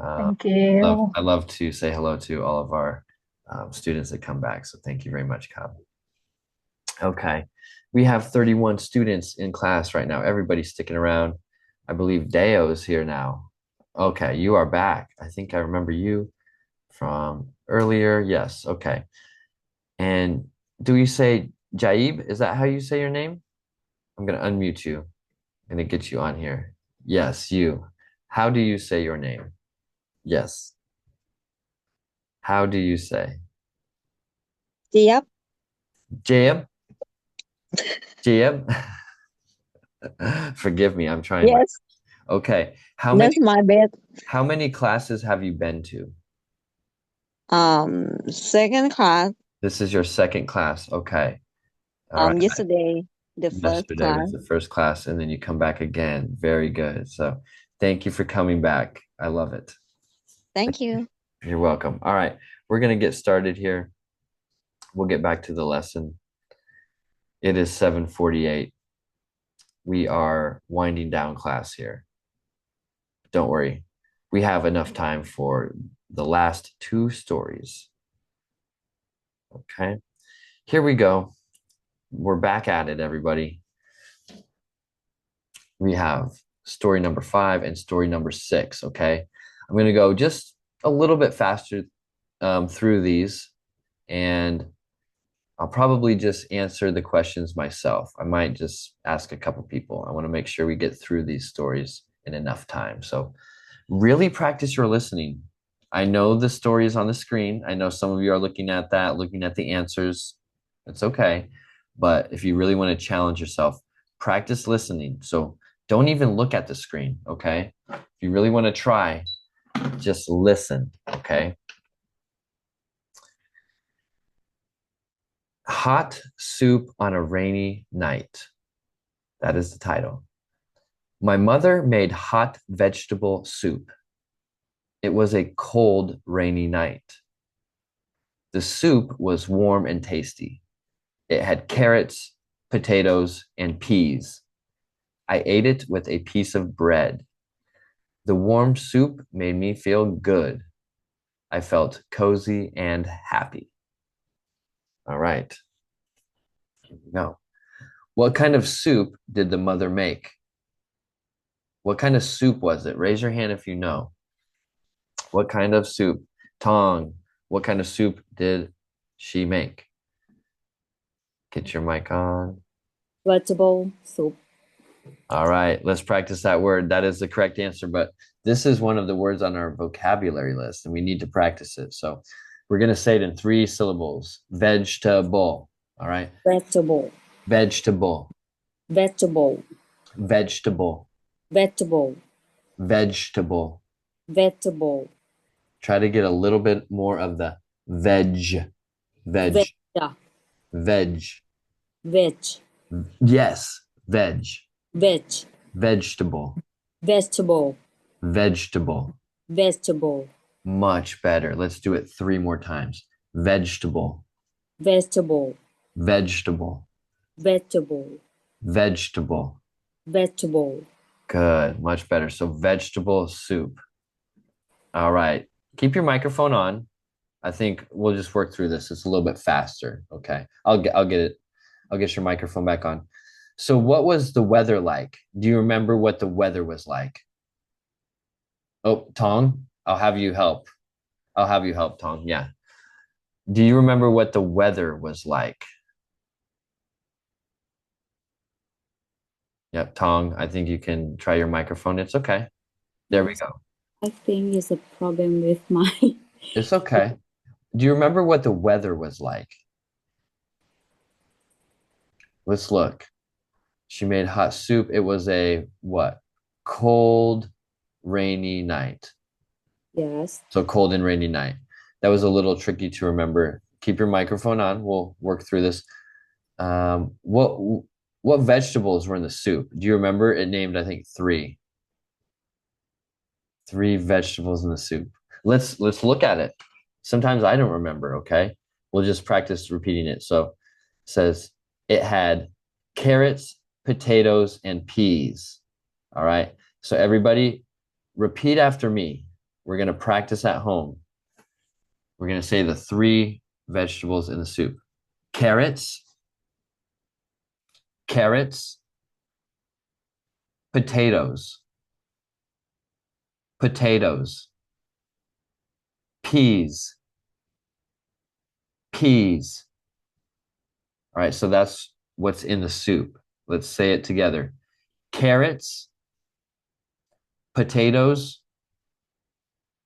Thank you. I love to say hello to all of our students that come back. So thank you very much, Cobb. Okay. We have 31 students in class right now. Everybody's sticking around. I believe Deo is here now. Okay, you are back. I think I remember you from earlier. Yes. Okay. And do we say Jaib? Is that how you say your name? I'm going to unmute you. I'm going to get you on here. Yes, you. How do you say your name? Yes. How do you say? Yep. Jaib? Jaib? Forgive me, I'm trying my Yes, Okay. that's my bad. How many classes have you been to? Second class, This is your second class. Okay. All right. yesterday, the first Yesterday class. was the first class, and then you come back again. Very good. So thank you for coming back. I love it. Thank you. You're welcome. All right. We're going to get started here. We'll get back to the lesson. It is 7:48. We are winding down class here. Don't worry. We have enough time for the last two stories. Okay. Here we go. We're back at it, everybody. We have story number 5 and story number 6. Okay. I'm going to go just a little bit faster through these, and I'll probably just answer the questions myself. I might just ask a couple people. I want to make sure we get through these stories in enough time. So really practice your listening. I know the story is on the screen. I know some of you are looking at that, looking at the answers. It's okay. But if you really want to challenge yourself, practice listening. So don't even look at the screen, okay? If you really want to try, just listen, okay? Hot Soup on a Rainy Night. That is the title. My mother made hot vegetable soup. It was a cold, rainy night. The soup was warm and tasty. It had carrots, potatoes, and peas. I ate it with a piece of bread. The warm soup made me feel good. I felt cozy and happy. All right. Here we go. What kind of soup did the mother make? What kind of soup was it? Raise your hand if you know. What kind of soup? Tong, what kind of soup did she make? Get your mic on. Vegetable soup. All right, let's practice that word. That is the correct answer, but this is one of the words on our vocabulary list, and we need to practice it. So we're going to say it in 3 syllables. Vegetable. All right. Vegetable. Vegetable. Vegetable. Vegetable. Vegetable. Vegetable. Vegetable. Try to get a little bit more of the veg. Veg. Veg. Veg. Veg. Yes, veg. Veg. Vegetable. Vegetable. Vegetable. Vegetable. Much better. Let's do it 3 more times. Vegetable. Vegetable. Vegetable. Vegetable. Vegetable. Vegetable. Good. Much better. So vegetable soup. All right. Keep your microphone on. I think we'll just work through this. It's a little bit faster. Okay. I'll get it. I'll get your microphone back on. So what was the weather like? Do you remember what the weather was like? Oh, Tong, I'll have you help. I'll have you help, Tong. Yeah. Do you remember what the weather was like? Yep, Tong, I think you can try your microphone. It's okay. There we go. I think it's a problem with my It's okay. Do you remember what the weather was like? Let's look. She made hot soup. It was a what? Cold, rainy night. Yes. So cold and rainy night. That was a little tricky to remember. Keep your microphone on. We'll work through this. What vegetables were in the soup? Do you remember? It named, I think, 3. 3 vegetables in the soup. Let's look at it. Sometimes I don't remember, okay? We'll just practice repeating it. So it says it had carrots, potatoes, and peas. All right. So everybody repeat after me. We're going to practice at home. We're going to say the 3 vegetables in the soup. Carrots, carrots, potatoes, potatoes, peas, peas, All right, so that's what's in the soup. Let's say it together. Carrots, potatoes,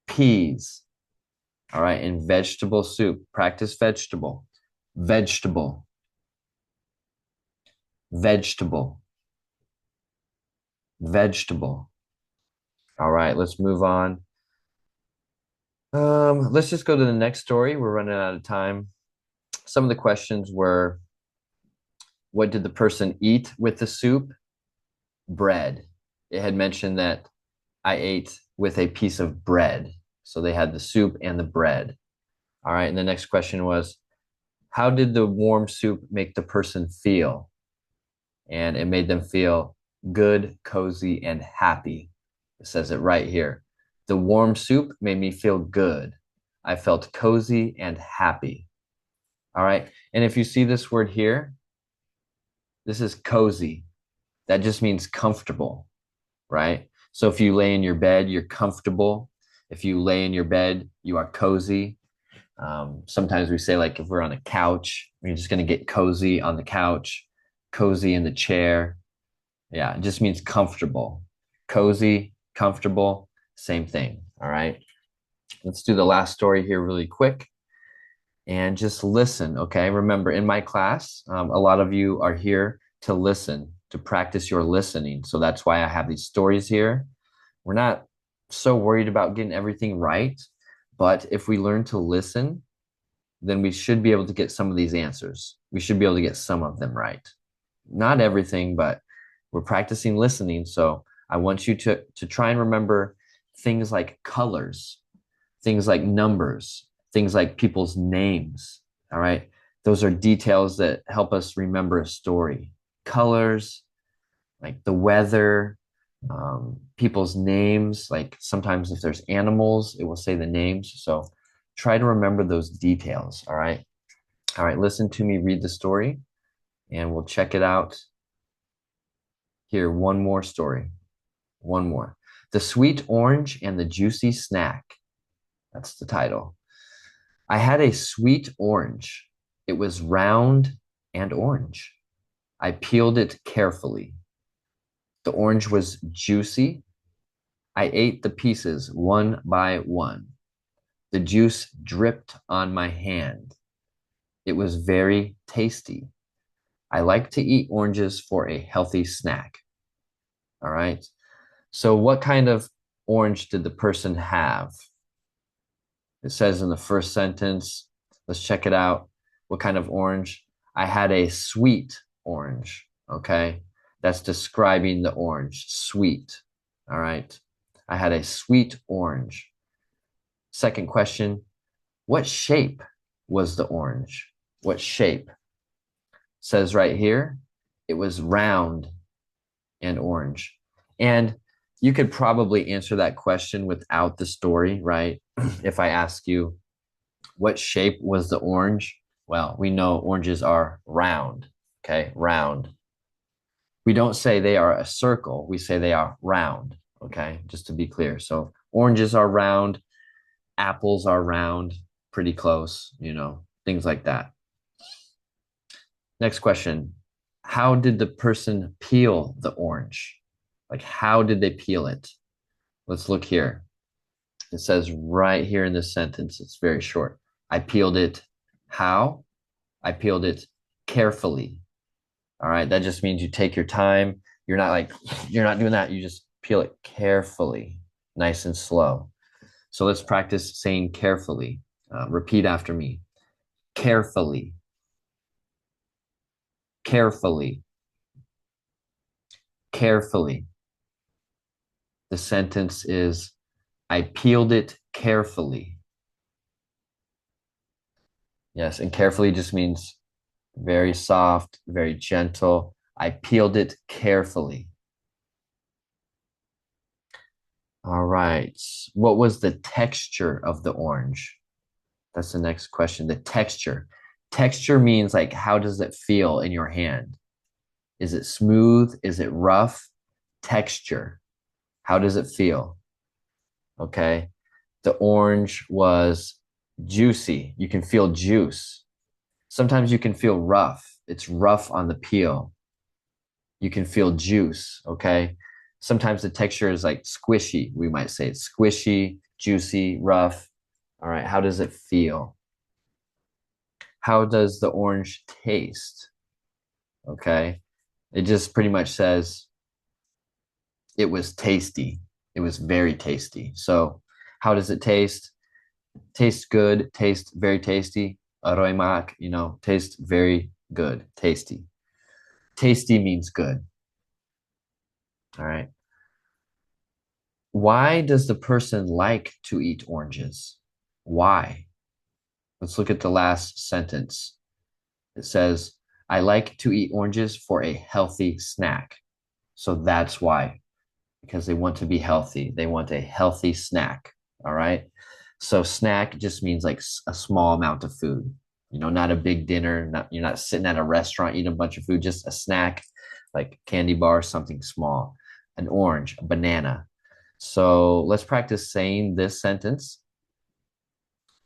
peas. All right, and vegetable soup. Practice vegetable. Vegetable. Vegetable. Vegetable. All right, let's move on. Let's just go to the next story. We're running out of time. Some of the questions were, what did the person eat with the soup? Bread. It had mentioned that I ate with a piece of bread. So they had the soup and the bread. All right, and the next question was, how did the warm soup make the person feel? And it made them feel good, cozy, and happy. It says it right here. The warm soup made me feel good. I felt cozy and happy. All right. And if you see this word here, this is cozy. That just means comfortable, right? So if you lay in your bed, you're comfortable. If you lay in your bed, you are cozy. Sometimes we say, like, if we're on a couch, we're just going to get cozy on the couch, cozy in the chair. Yeah, it just means comfortable. Cozy, comfortable, same thing. All right. Let's do the last story here really quick and just listen. Okay. Remember, in my class, a lot of you are here to listen, to practice your listening. So that's why I have these stories here. We're not so worried about getting everything right, but if we learn to listen, then we should be able to get some of these answers. We should be able to get some of them right. Not everything, but we're practicing listening. So I want you to try and remember things like colors, things like numbers, things like people's names. All right. Those are details that help us remember a story. Colors, like the weather, people's names, like sometimes if there's animals, it will say the names. So try to remember those details. All right. All right. Listen to me read the story and we'll check it out. Here, one more story. One more. The Sweet Orange and the Juicy Snack. That's the title. I had a sweet orange. It was round and orange. I peeled it carefully. The orange was juicy. I ate the pieces one by one. The juice dripped on my hand. It was very tasty. I like to eat oranges for a healthy snack. All right. So what kind of orange did the person have? It says in the first sentence, let's check it out. What kind of orange? I had a sweet orange. Okay. That's describing the orange. Sweet. All right. I had a sweet orange. Second question, what shape was the orange? What shape? Says right here, it was round and orange. And you could probably answer that question without the story, right? If I ask you, what shape was the orange? Well, we know oranges are round, okay? Round. We don't say they are a circle. We say they are round, okay? Just to be clear. So oranges are round, apples are round, pretty close, things like that. Next question. How did the person peel the orange? Like, how did they peel it? Let's look here. It says right here in this sentence, it's very short. I peeled it how? I peeled it carefully. All right, that just means you take your time. You're not doing that. You just peel it carefully, nice and slow. So let's practice saying carefully. Repeat after me. Carefully. Carefully. Carefully. The sentence is, I peeled it carefully. Yes, and carefully just means very soft, very gentle. I peeled it carefully. All right. What was the texture of the orange? That's the next question. The texture. Texture means, like, how does it feel in your hand? Is it smooth? Is it rough? Texture. How does it feel? Okay. The orange was juicy. You can feel juice. Sometimes you can feel rough. It's rough on the peel. You can feel juice, okay? Sometimes the texture is like squishy. We might say it's squishy, juicy, rough. All right, how does it feel? How does the orange taste? Okay, it just pretty much says it was tasty. It was very tasty. So how does it taste? Tastes good, taste very tasty. Aroy mak, taste very good, tasty. Tasty means good. All right. Why does the person like to eat oranges? Why? Let's look at the last sentence. It says, I like to eat oranges for a healthy snack. So that's why, because they want to be healthy. They want a healthy snack. All right. So snack just means like a small amount of food, not a big dinner. You're not sitting at a restaurant eating a bunch of food, just a snack, like candy bar, something small, an orange, a banana. So let's practice saying this sentence.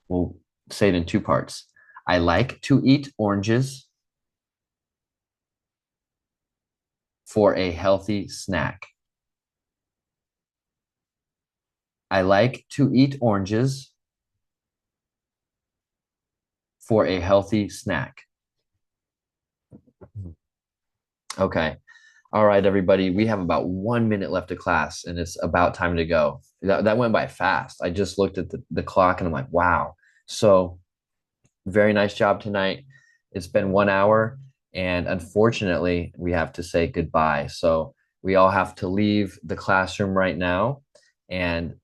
We'll say it in two parts. I like to eat oranges for a healthy snack. I like to eat oranges for a healthy snack. Okay. All right, everybody. We have about 1 minute left of class, and it's about time to go. That went by fast. I just looked at the clock, and I'm like, wow. So very nice job tonight. It's been 1 hour, and unfortunately, we have to say goodbye. So we all have to leave the classroom right now, and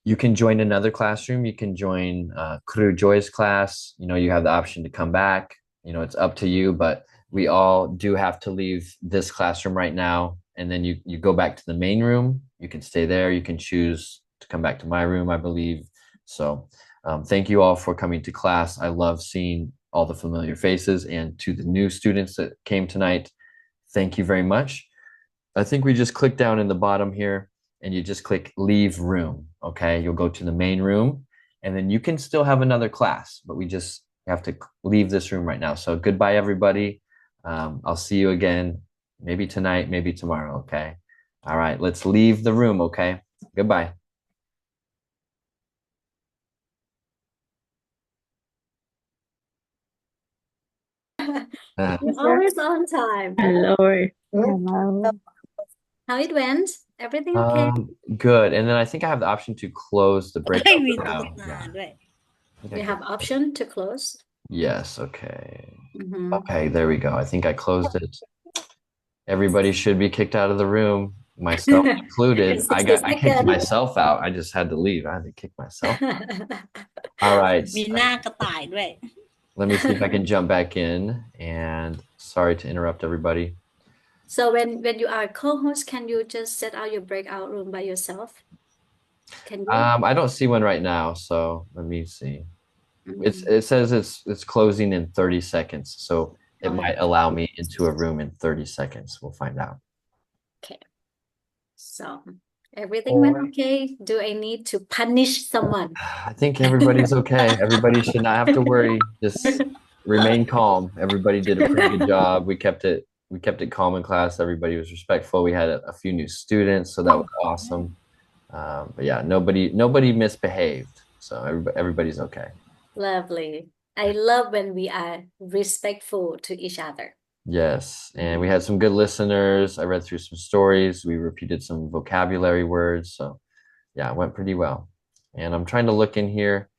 you can join another classroom. You can join Crew Joy's class. You have the option to come back. It's up to you, but we all do have to leave this classroom right now. And then you go back to the main room. You can stay there. You can choose to come back to my room, I believe. So thank you all for coming to class. I love seeing all the familiar faces, and to the new students that came tonight, thank you very much. I think we just click down in the bottom here and you just click leave room. Okay. You'll go to the main room, and then you can still have another class, but we just have to leave this room right now. So goodbye, everybody. I'll see you again, maybe tonight, maybe tomorrow. Okay. All right. Let's leave the room. Okay. Goodbye. Always on time. Hello. Hello. How it went? Everything okay? Good. And then I think I have the option to close the breakout ไม่มี room ตุ๊ก now. ตา Yeah. ด้วย Okay, You have option to close. yes. Okay. Mhm. Okay. There we go. I think I closed it. Everybody should be kicked out of the room, myself included. I 60 kicked seconds. myself out. I just had to leave. I had to kick myself. All right. มีหน้ากระต่ายด้วย Let me see if I can jump back in. And sorry to interrupt everybody. So when you are a co-host, can you just set out your breakout room by yourself? Can you? I don't see one right now, so let me see. It says it's closing in 30 seconds, so it might allow me into a room in 30 seconds. We'll find out. Okay. So everything went okay. Do I need to punish someone? I think everybody's okay. Everybody should not have to worry. Just remain calm. Everybody did a pretty good job. We kept it calm in class. Everybody was respectful. We had a few new students, so that was awesome. But yeah, nobody misbehaved. So everybody's okay. Lovely. I love when we are respectful to each other. Yes, and we had some good listeners. I read through some stories. We repeated some vocabulary words. So yeah, it went pretty well. And I'm trying to look in here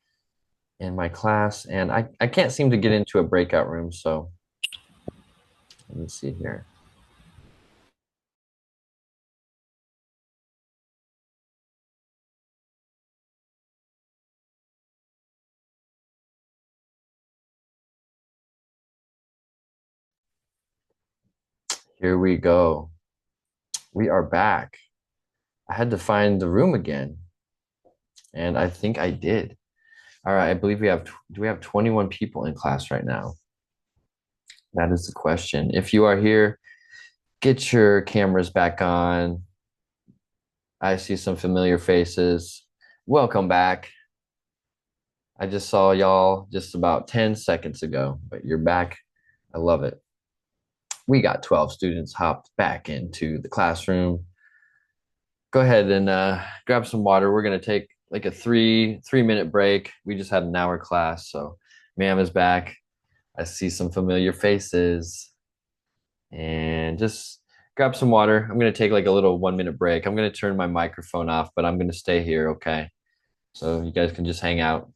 in my class, and I can't seem to get into a breakout room. So let me see here. Here we go. We are back. I had to find the room again, and I think I did. All right, I believe do we have 21 people in class right now? That is the question. If you are here, get your cameras back on. I see some familiar faces. Welcome back. I just saw y'all just about 10 seconds ago, but you're back. I love it. we got 12 students hopped back into the classroom. Go ahead and grab some water. We're going to take like a three-minute break. We just had an hour class, so ma'am is back. I see some familiar faces. And just grab some water. I'm going to take like a little 1-minute break. I'm going to turn my microphone off, but I'm going to stay here, okay? So you guys can just hang out.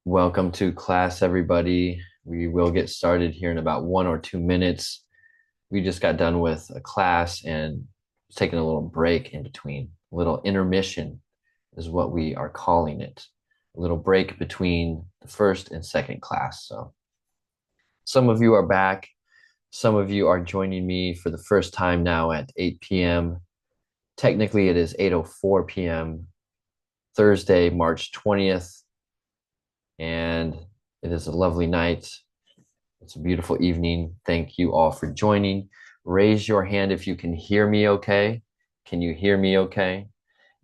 Welcome to class, everybody. We will get started here in about 1 or 2 minutes. We just got done with a class and taking a little break in between. A little intermission is what we are calling it. A little break between the first and second class. So some of you are back. Some of you are joining me for the first time now at 8 p.m. Technically, it is 8:04 p.m. Thursday, March 20th. And it is a lovely night. It's a beautiful evening. Thank you all for joining. Raise your hand if you can hear me okay. Can you hear me okay?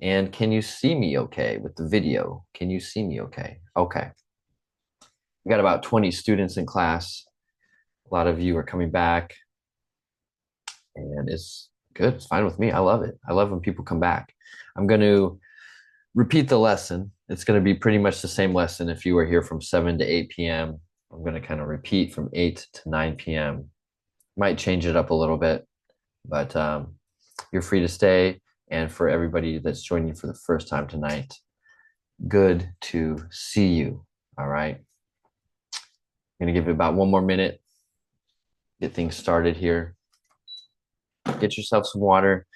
And can you see me okay with the video? Can you see me okay? Okay. We got about 20 students in class. A lot of you are coming back. And it's good. It's fine with me. I love it. I love when people come back. I'm going to repeat the lesson. It's going to be pretty much the same lesson if you were here from 7 to 8 p.m. I'm going to kind of repeat from 8 to 9 p.m. Might change it up a little bit, but you're free to stay. And for everybody that's joining for the first time tonight, good to see you. All right. I'm going to give it about 1 more minute, get things started here. Get yourself some water,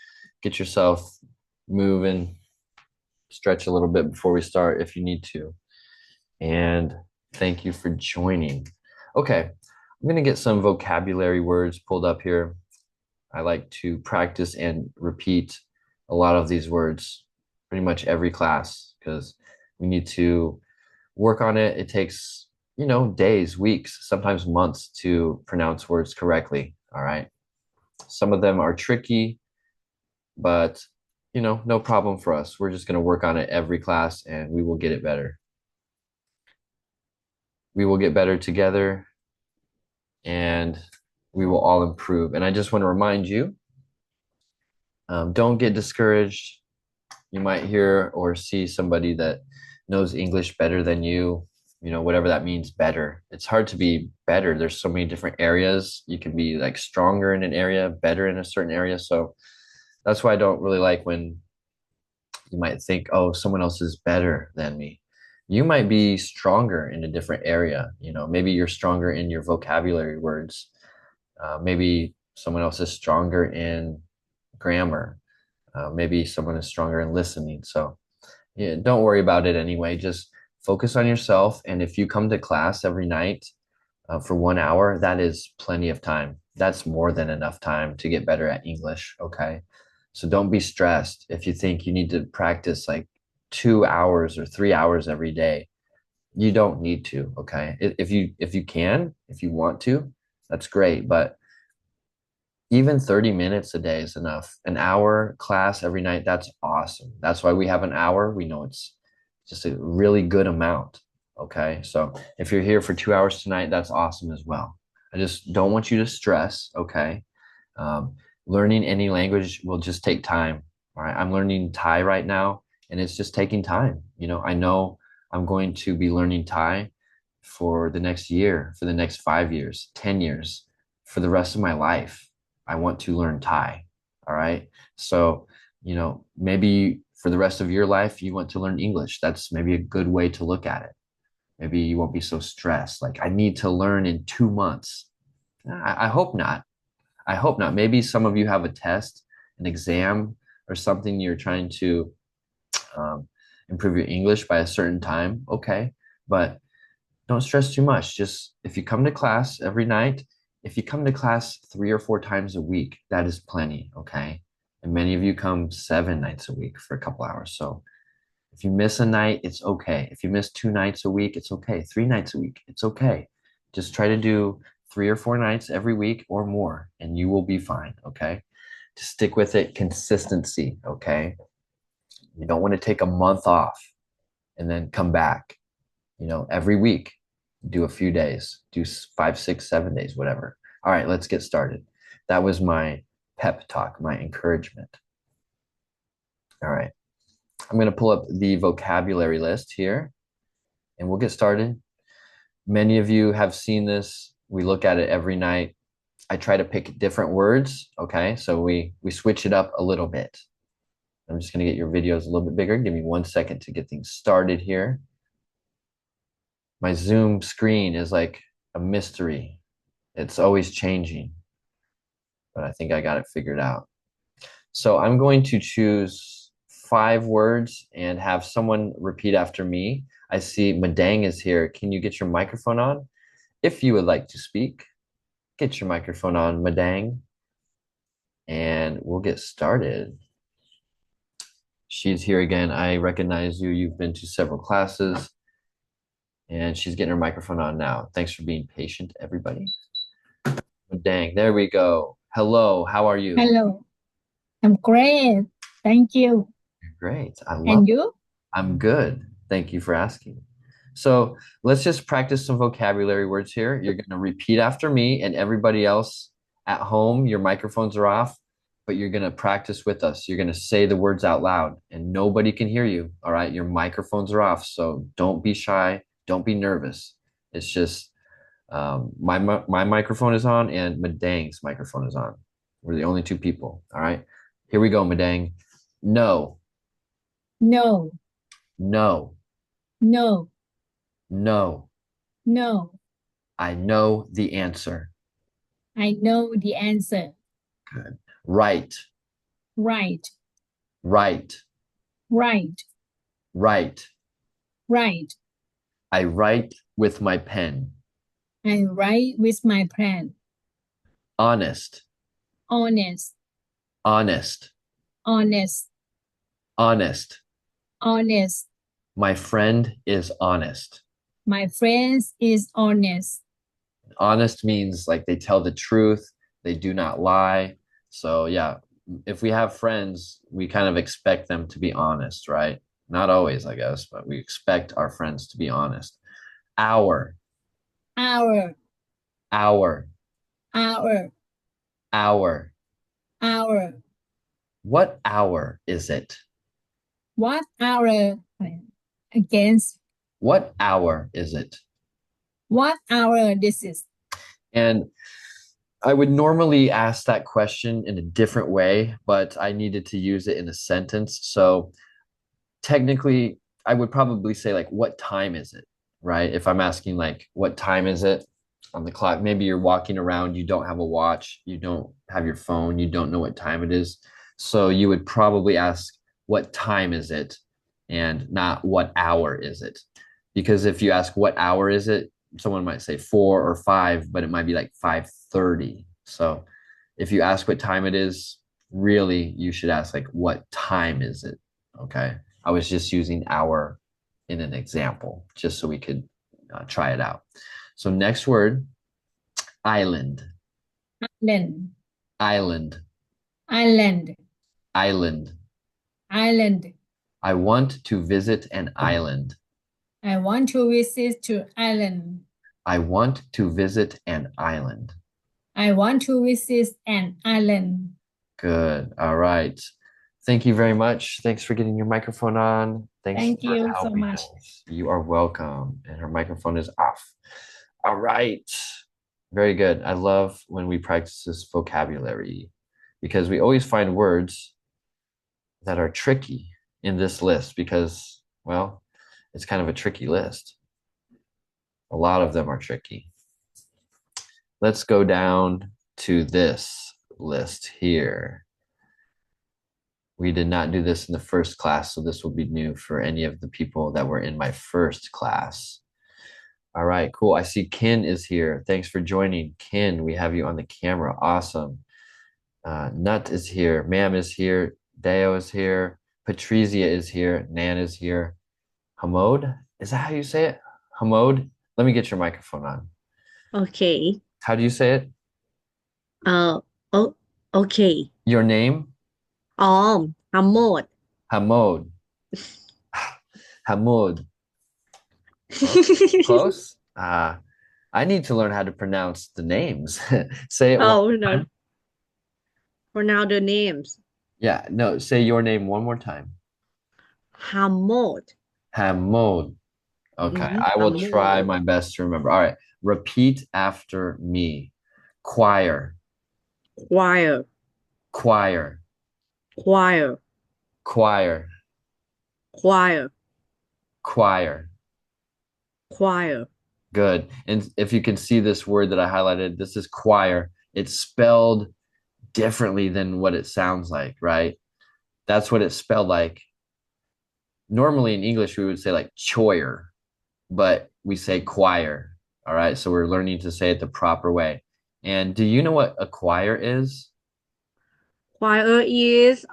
get yourself moving. Stretch a little bit before we start if you need to. And thank you for joining. Okay, I'm going to get some vocabulary words pulled up here. I like to practice and repeat a lot of these words pretty much every class because we need to work on it. It takes, days, weeks, sometimes months to pronounce words correctly. All right. Some of them are tricky, but no problem for us. We're just going to work on it every class and we will get it better. We will get better together and we will all improve. And I just want to remind you, don't get discouraged. You might hear or see somebody that knows English better than you, whatever that means, better. It's hard to be better. There's so many different areas. You can be like stronger in an area, better in a certain area. So that's why I don't really like when you might think, oh, someone else is better than me. You might be stronger in a different area. Maybe you're stronger in your vocabulary words. Maybe someone else is stronger in grammar. Maybe someone is stronger in listening. So yeah, don't worry about it anyway. Just focus on yourself. And if you come to class every night for 1 hour, that is plenty of time. That's more than enough time to get better at English. Okay. So don't be stressed if you think you need to practice like 2 hours or 3 hours every day. You don't need to, okay? If you want to, that's great. But even 30 minutes a day is enough. An hour class every night, that's awesome. That's why we have an hour. We know it's just a really good amount, okay? So if you're here for 2 hours tonight, that's awesome as well. I just don't want you to stress, okay? Learning any language will just take time. All right. I'm learning Thai right now, and it's just taking time. I know I'm going to be learning Thai for the next year, for the next 5 years, 10 years, for the rest of my life. I want to learn Thai. All right. So, maybe for the rest of your life, you want to learn English. That's maybe a good way to look at it. Maybe you won't be so stressed. Like, I need to learn in 2 months. I hope not. I hope not. Maybe some of you have a test, an exam, or something you're trying to improve your English by a certain time. Okay. But don't stress too much. Just if you come to class every night, if you come to class 3 or 4 times a week, that is plenty. Okay. And many of you come 7 nights a week for a couple hours. So if you miss a night, it's okay. If you miss 2 nights a week, it's okay. 3 nights a week, it's okay. Just try to do 3 or 4 nights every week or more, and you will be fine, okay? Just stick with it, consistency, okay? You don't want to take a month off and then come back. You know, every week, do a few days, do 5, 6, 7 days, whatever. All right, let's get started. That was my pep talk, my encouragement. All right. I'm going to pull up the vocabulary list here and we'll get started. Many of you have seen this. We look at it every night. I try to pick different words. Okay, so we switch it up a little bit. I'm just going to get your videos a little bit bigger. Give me 1 second to get things started here. My Zoom screen is like a mystery. It's always changing, but I think I got it figured out. So I'm going to choose 5 words and have someone repeat after me. I see Madang is here. Can you get your microphone on? If you would like to speak, get your microphone on, Madang, and we'll get started. She's here again. I recognize you. You've been to several classes, and she's getting her microphone on now. Thanks for being patient, everybody. Madang, there we go. Hello, how are you? Hello, I'm great. Thank you. Great. I love And you? I'm good. Thank you for asking. So let's just practice some vocabulary words here. You're going to repeat after me, and everybody else at home, your microphones are off, but you're going to practice with us. You're going to say the words out loud, and nobody can hear you. All right. Your microphones are off. So don't be shy. Don't be nervous. It's just my microphone is on and Madang's microphone is on. We're the only 2 people. All right. Here we go, Madang. No. No, No. no, No. no. I know the answer. I know the answer. Good. Right. Right, Right. right, Right. right. I write with my pen. I write with my pen. Honest. Honest, Honest. honest, Honest. honest. My friend is honest. My friends is honest. Honest means like they tell the truth. They do not lie. So yeah, if we have friends, we kind of expect them to be honest, right? Not always, I guess, but we expect our friends to be honest. Hour. Hour, Hour. hour, Hour. hour. What hour is it? What hour? Against What hour is it? what hour this is? And I would normally ask that question in a different way, but I needed to use it in a sentence. So technically, I would probably say like, what time is it? Right? If I'm asking like, what time is it on the clock? Maybe you're walking around, you don't have a watch, you don't have your phone, you don't know what time it is. So you would probably ask, what time is it? And not what hour is it? Because if you ask what hour is it, someone might say 4 or 5, but it might be like 5:30. So if you ask what time it is, really you should ask like, what time is it? Okay. I was just using hour in an example, just so we could try it out. So next word, island. Island, Island. island, Island. island. I want to visit an island. I want to visit to island. I want to visit an island. I want to visit an island. Good. All right. Thank you very much. Thanks for getting your microphone on. Thank for you so helping much. us. You are welcome. And her microphone is off. All right. Very good. I love when we practice this vocabulary because we always find words that are tricky in this list because, well, it's kind of a tricky list. A lot of them are tricky. Let's go down to this list here. We did not do this in the first class, so this will be new for any of the people that were in my first class. All right, cool. I see Kin is here. Thanks for joining. Kin, we have you on the camera. Awesome. Nut is here. Ma'am is here. Deo is here. Patrizia is here. Nan is here. Hamod, is that how you say it? Hamod? Let me get your microphone on. Okay. How do you say it? Oh, okay. Your name? Hamod. Hamod. Hamod. Close? I need to learn how to pronounce the names. Say it one Oh, more no. time. Pronounce the names. Yeah, no, say your name one more time. Hamod. Hamod. Okay, I will try my best to remember. All right, repeat after me. Choir, Choir. choir, Choir. choir, Choir. choir. Choir. Good. And if you can see this word that I highlighted, this is choir. It's spelled differently than what it sounds like, right? That's what it's spelled like. Normally in English, we would say like choir, but we say choir. All right. So we're learning to say it the proper way. And do you know what a choir is? Choir is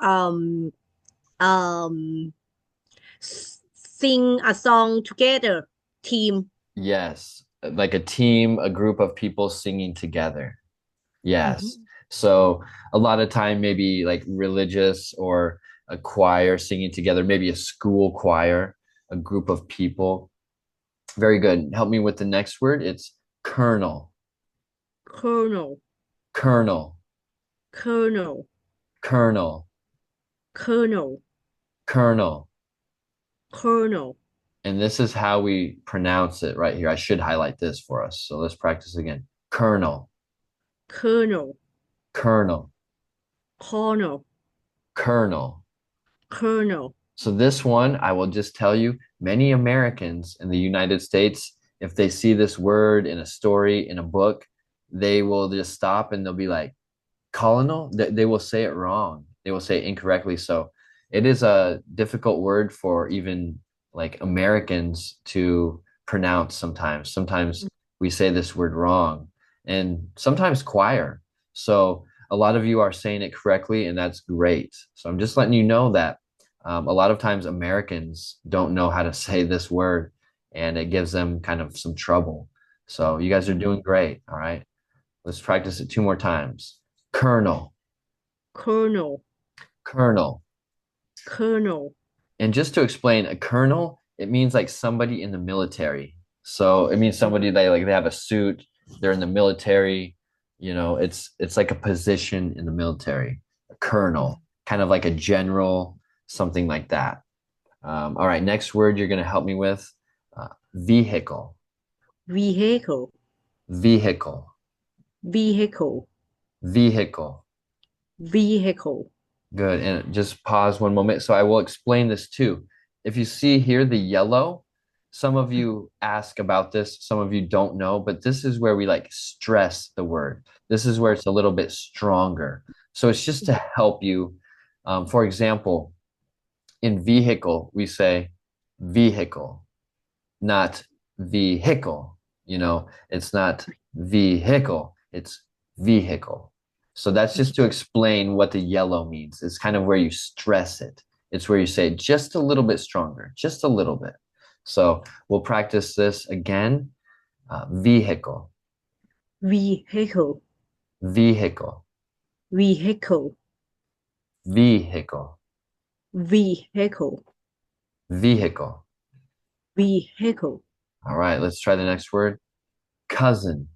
sing a song together. Team. Yes. Like a team, a group of people singing together. Yes. So a lot of time, maybe like religious or a choir singing together, maybe a school choir, a group of people. Very good. Help me with the next word. It's colonel, Colonel. colonel, Colonel. colonel, Colonel. colonel. Colonel. And this is how we pronounce it right here. I should highlight this for us. So let's practice again. Colonel, Colonel. colonel, Colonel. colonel. Colonel. So this one, I will just tell you, many Americans in the United States, if they see this word in a story, in a book, they will just stop and they'll be like, colonel? They will say it wrong. They will say it incorrectly. So it is a difficult word for even like Americans to pronounce sometimes. Sometimes we say this word wrong, and sometimes choir. So a lot of you are saying it correctly, and that's great. So I'm just letting you know that a lot of times Americans don't know how to say this word, and it gives them kind of some trouble. So you guys are doing great. All right. Let's practice it 2 more times. Colonel, Colonel. colonel. Colonel. And just to explain, a colonel, it means like somebody in the military. So it means somebody they have a suit, they're in the military, it's like a position in the military. A colonel, kind of like a general, something like that. All right, next word you're going to help me with, vehicle, Vehicle. vehicle, Vehicle. vehicle. Vehicle. Good. And just pause one moment. So I will explain this too. If you see here the yellow, some of you ask about this, some of you don't know, but this is where we like stress the word. This is where it's a little bit stronger. So it's just to help you. For example, in vehicle, we say vehicle, not vehicle. It's not vehicle, it's vehicle. So that's just to explain what the yellow means. It's kind of where you stress it. It's where you say it just a little bit stronger, just a little bit. So we'll practice this again. Vehicle, Vehicle. vehicle, Vehicle. vehicle, Vehicle. vehicle. Vehicle. All right, let's try the next word. Cousin,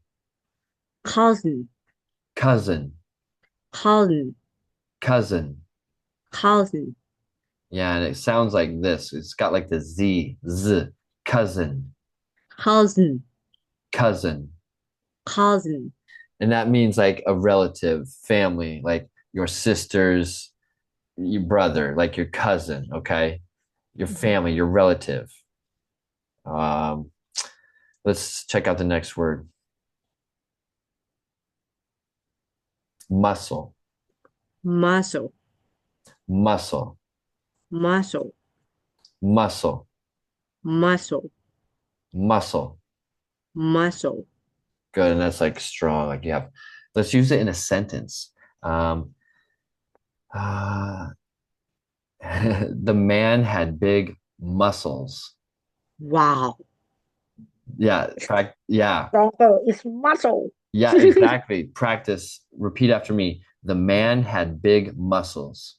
Cousin. cousin, Cousin. cousin. Cousin. Yeah, and it sounds like this. It's got like the Z, cousin, Cousin. cousin. Cousin. And that means like a relative, family, like your sister's, your brother, like your cousin, okay? Your family, your relative. Let's check out the next word. Muscle, Muscle. muscle, Muscle. muscle, Muscle. muscle. Muscle. Good, and that's like strong. Like let's use it in a sentence. Uh, the man had big muscles. Wow. Yeah, yeah, Doctor is muscle. yeah, exactly. Practice. Repeat after me. The man had big muscles.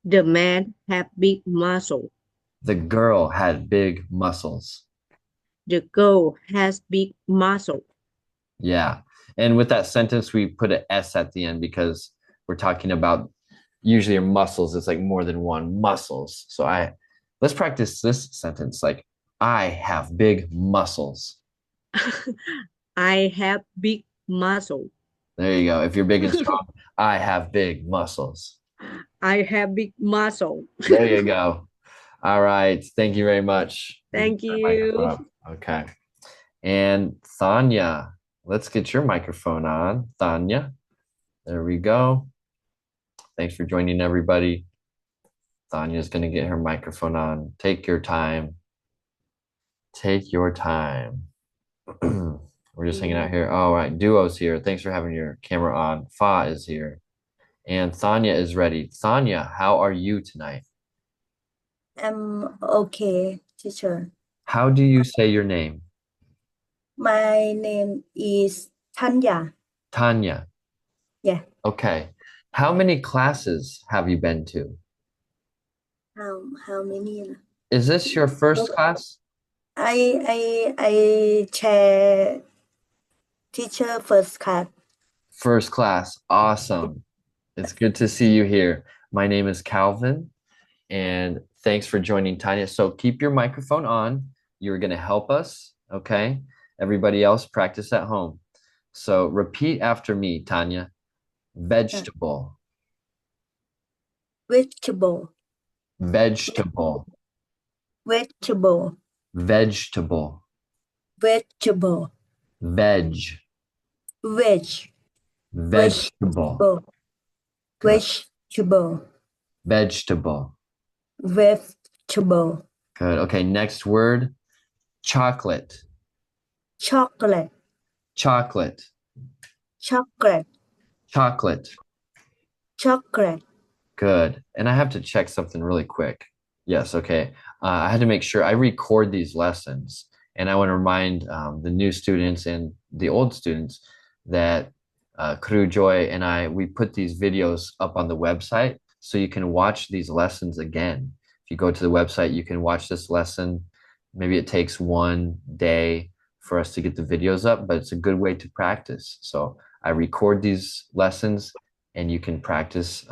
The man have big muscle. The girl had big muscles. The girl has big muscle. Yeah. And with that sentence, we put an S at the end because we're talking about usually your muscles. It's like more than one muscles. So let's practice this sentence. Like, I have big muscles. I have big muscle. There you go. If you're big and strong, I have big muscles. I have big muscle. There you go. All right. Thank you very much. Thank Turn the microphone you. up. Okay. And Thanya, let's get your microphone on. Thanya. There we go. Thanks for joining, everybody. Thanya's going to get her microphone on. Take your time. Take your time. We're just hanging out here. All right. Duo's here. Thanks for having your camera on. Fa is here. And Thanya is ready. Thanya, how are you tonight? I'm okay, teacher. How do you say your name? My name is Tanya. Tanya. Yeah. Okay. How many classes have you been to? How many? Is this your first class? I chair teacher first class. First class. Awesome. It's good to see you here. My name is Calvin, and thanks for joining Tanya. So keep your microphone on. You're going to help us, okay? Everybody else, practice at home. So repeat after me, Tanya. Vegetable. Vegetable. Vegetable. Vegetable. Vegetable. Vegetable. Veg. Veg. Vegetable. Vegetable. Vegetable. Vegetable. Good. Okay, next word. Chocolate. Chocolate. Chocolate. Chocolate. Chocolate. Chocolate. Good. And I have to check something really quick. Yes, okay. I had to make sure I record these lessons, and I want to remind the new students and the old students that Kru Joy and we put these videos up on the website so you can watch these lessons again. If you go to the website, you can watch this lesson. Maybe it takes one day for us to get the videos up, but it's a good way to practice. So I record these lessons, and you can practice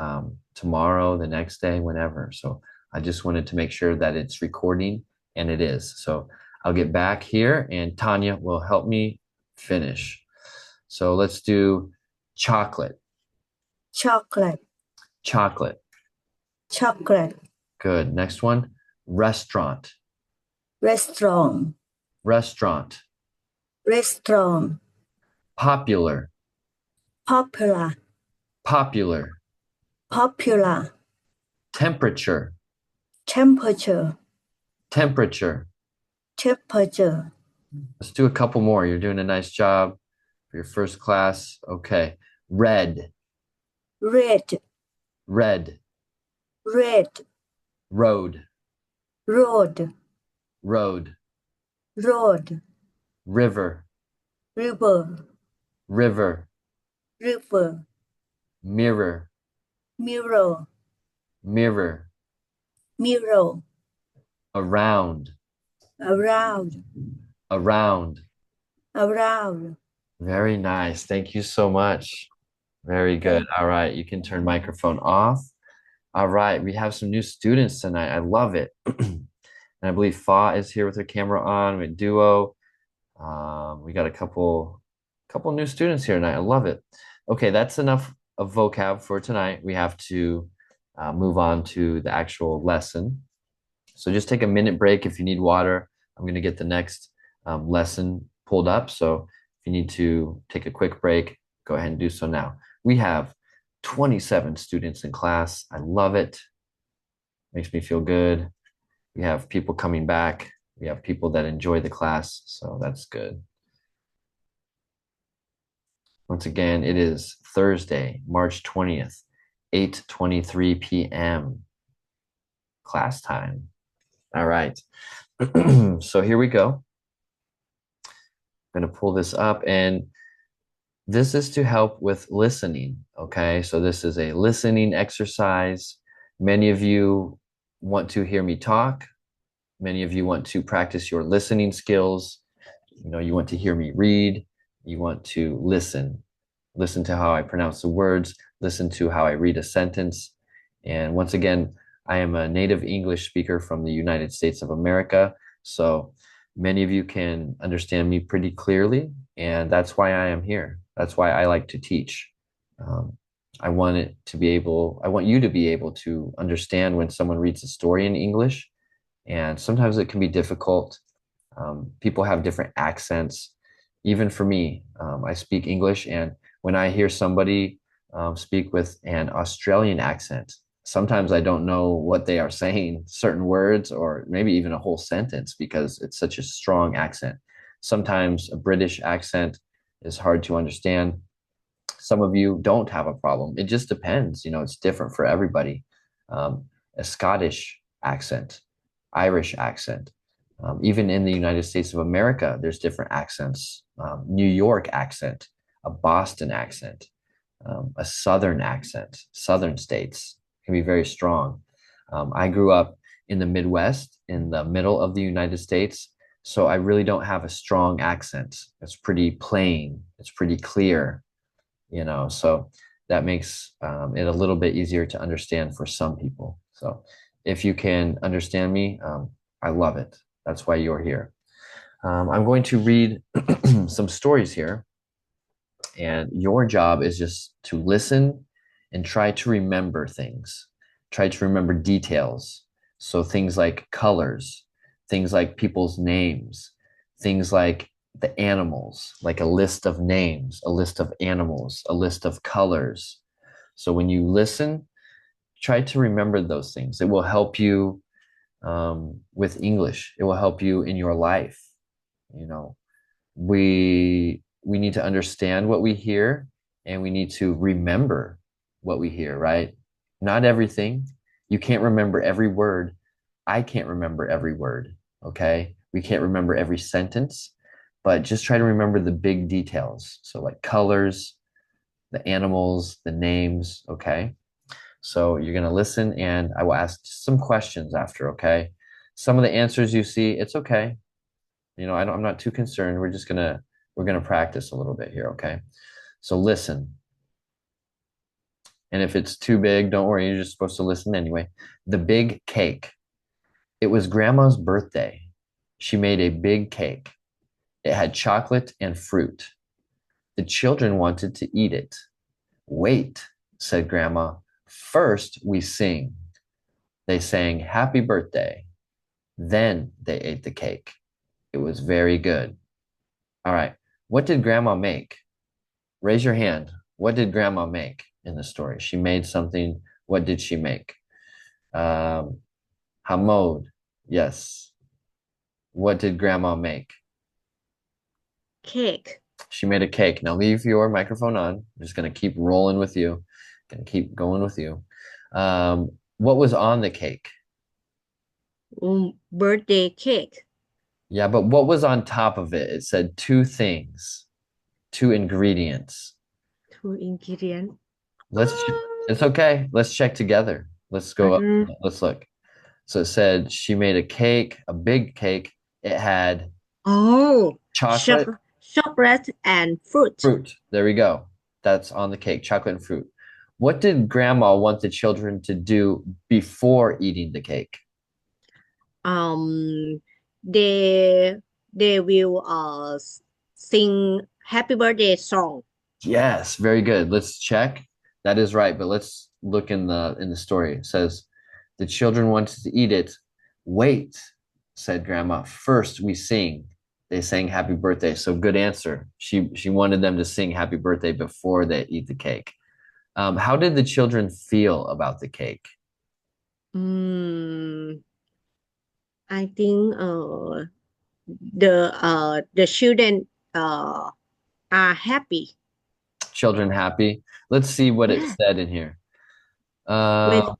tomorrow, the next day, whenever. So I just wanted to make sure that it's recording, and it is. So I'll get back here, and Tanya will help me finish. So let's do chocolate. Chocolate. Chocolate. Chocolate. Good. Next one, restaurant. Restaurant. Restaurant. Restaurant. Popular. Popular. Popular. Popular. Temperature. Temperature. Temperature. Temperature. Let's do a couple more. You're doing a nice job for your first class. Okay. Red. Red. Red. Red. Road. Road. Road. Road. River. River. River. River. Mirror. Mirror. Mirror. Mirror. Around. Around. Around. Around. Very nice. Thank you so much. Very good. All right. You can turn microphone off. All right. We have some new students tonight. I love it. And I believe Fa is here with her camera on with Duo. We got a couple new students here tonight. I love it. Okay, that's enough of vocab for tonight. We have to move on to the actual lesson. So just take a minute break if you need water. I'm going to get the next lesson pulled up. So if you need to take a quick break, go ahead and do so now. We have 27 students in class. I love it. Makes me feel good. We have people coming back. We have people that enjoy the class. So that's good. Once again, it is Thursday, March 20th, 8:23 p.m. class time. All right. So here we go. I'm going to pull this up, and this is to help with listening. Okay. So this is a listening exercise. Many of you want to hear me talk. Many of you want to practice your listening skills. You want to hear me read. You want to listen to how I pronounce the words, listen to how I read a sentence. And once again, I am a native English speaker from the United States of America. So many of you can understand me pretty clearly, and that's why I am here. That's why I like to teach. I want you to be able to understand when someone reads a story in English, and sometimes it can be difficult. People have different accents. Even for me, I speak English, and when I hear somebody speak with an Australian accent, sometimes I don't know what they are saying, certain words, or maybe even a whole sentence, because it's such a strong accent. Sometimes a British accent is hard to understand. Some of you don't have a problem. It just depends. It's different for everybody. A Scottish accent, Irish accent. Even in the United States of America, there's different accents. New York accent, a Boston accent, a Southern accent. Southern states can be very strong. I grew up in the Midwest, in the middle of the United States, so I really don't have a strong accent. It's pretty plain. It's pretty clear, so that makes it a little bit easier to understand for some people. So if you can understand me, I love it. That's why you're here. I'm going to read some stories here, and your job is just to listen and try to remember things. Try to remember details. So things like colors, things like people's names, things like the animals, like a list of names, a list of animals, a list of colors. So when you listen, try to remember those things. It will help you with English. It will help you in your life. We need to understand what we hear, and we need to remember what we hear, right? Not everything. You can't remember every word. I can't remember every word, okay? We can't remember every sentence, but just try to remember the big details. So like colors, the animals, the names, okay? So you're going to listen, and I will ask some questions after, okay? Some of the answers you see, it's okay. I'm not too concerned. We're going to practice a little bit here, okay? So listen. And if it's too big, don't worry. You're just supposed to listen anyway. The big cake. It was Grandma's birthday. She made a big cake. It had chocolate and fruit. The children wanted to eat it. Wait, said Grandma. First, we sing. They sang happy birthday. Then they ate the cake. It was very good. All right. What did Grandma make? Raise your hand. What did Grandma make in the story? She made something. What did she make? Hamod. Yes. What did Grandma make? Cake. She made a cake. Now leave your microphone on. I'm just going to keep rolling with you. Going to keep going with you. What was on the cake? Birthday cake. Yeah, but what was on top of it? It said two things, two ingredients. Two ingredients. It's okay. Let's check together. Let's go up. Let's look. So it said she made a cake, a big cake. It had chocolate. Chocolate and fruit. Fruit. There we go. That's on the cake, chocolate and fruit. What did Grandma want the children to do before eating the cake? They will sing happy birthday song. Yes, very good. Let's check. That is right, but let's look in the story. It says the children wanted to eat it. Wait, said Grandma. First we sing. They sang happy birthday. So good answer. She wanted them to sing happy birthday before they eat the cake. How did the children feel about the cake? I think the children are happy. Children happy. Let's see what it said in here. When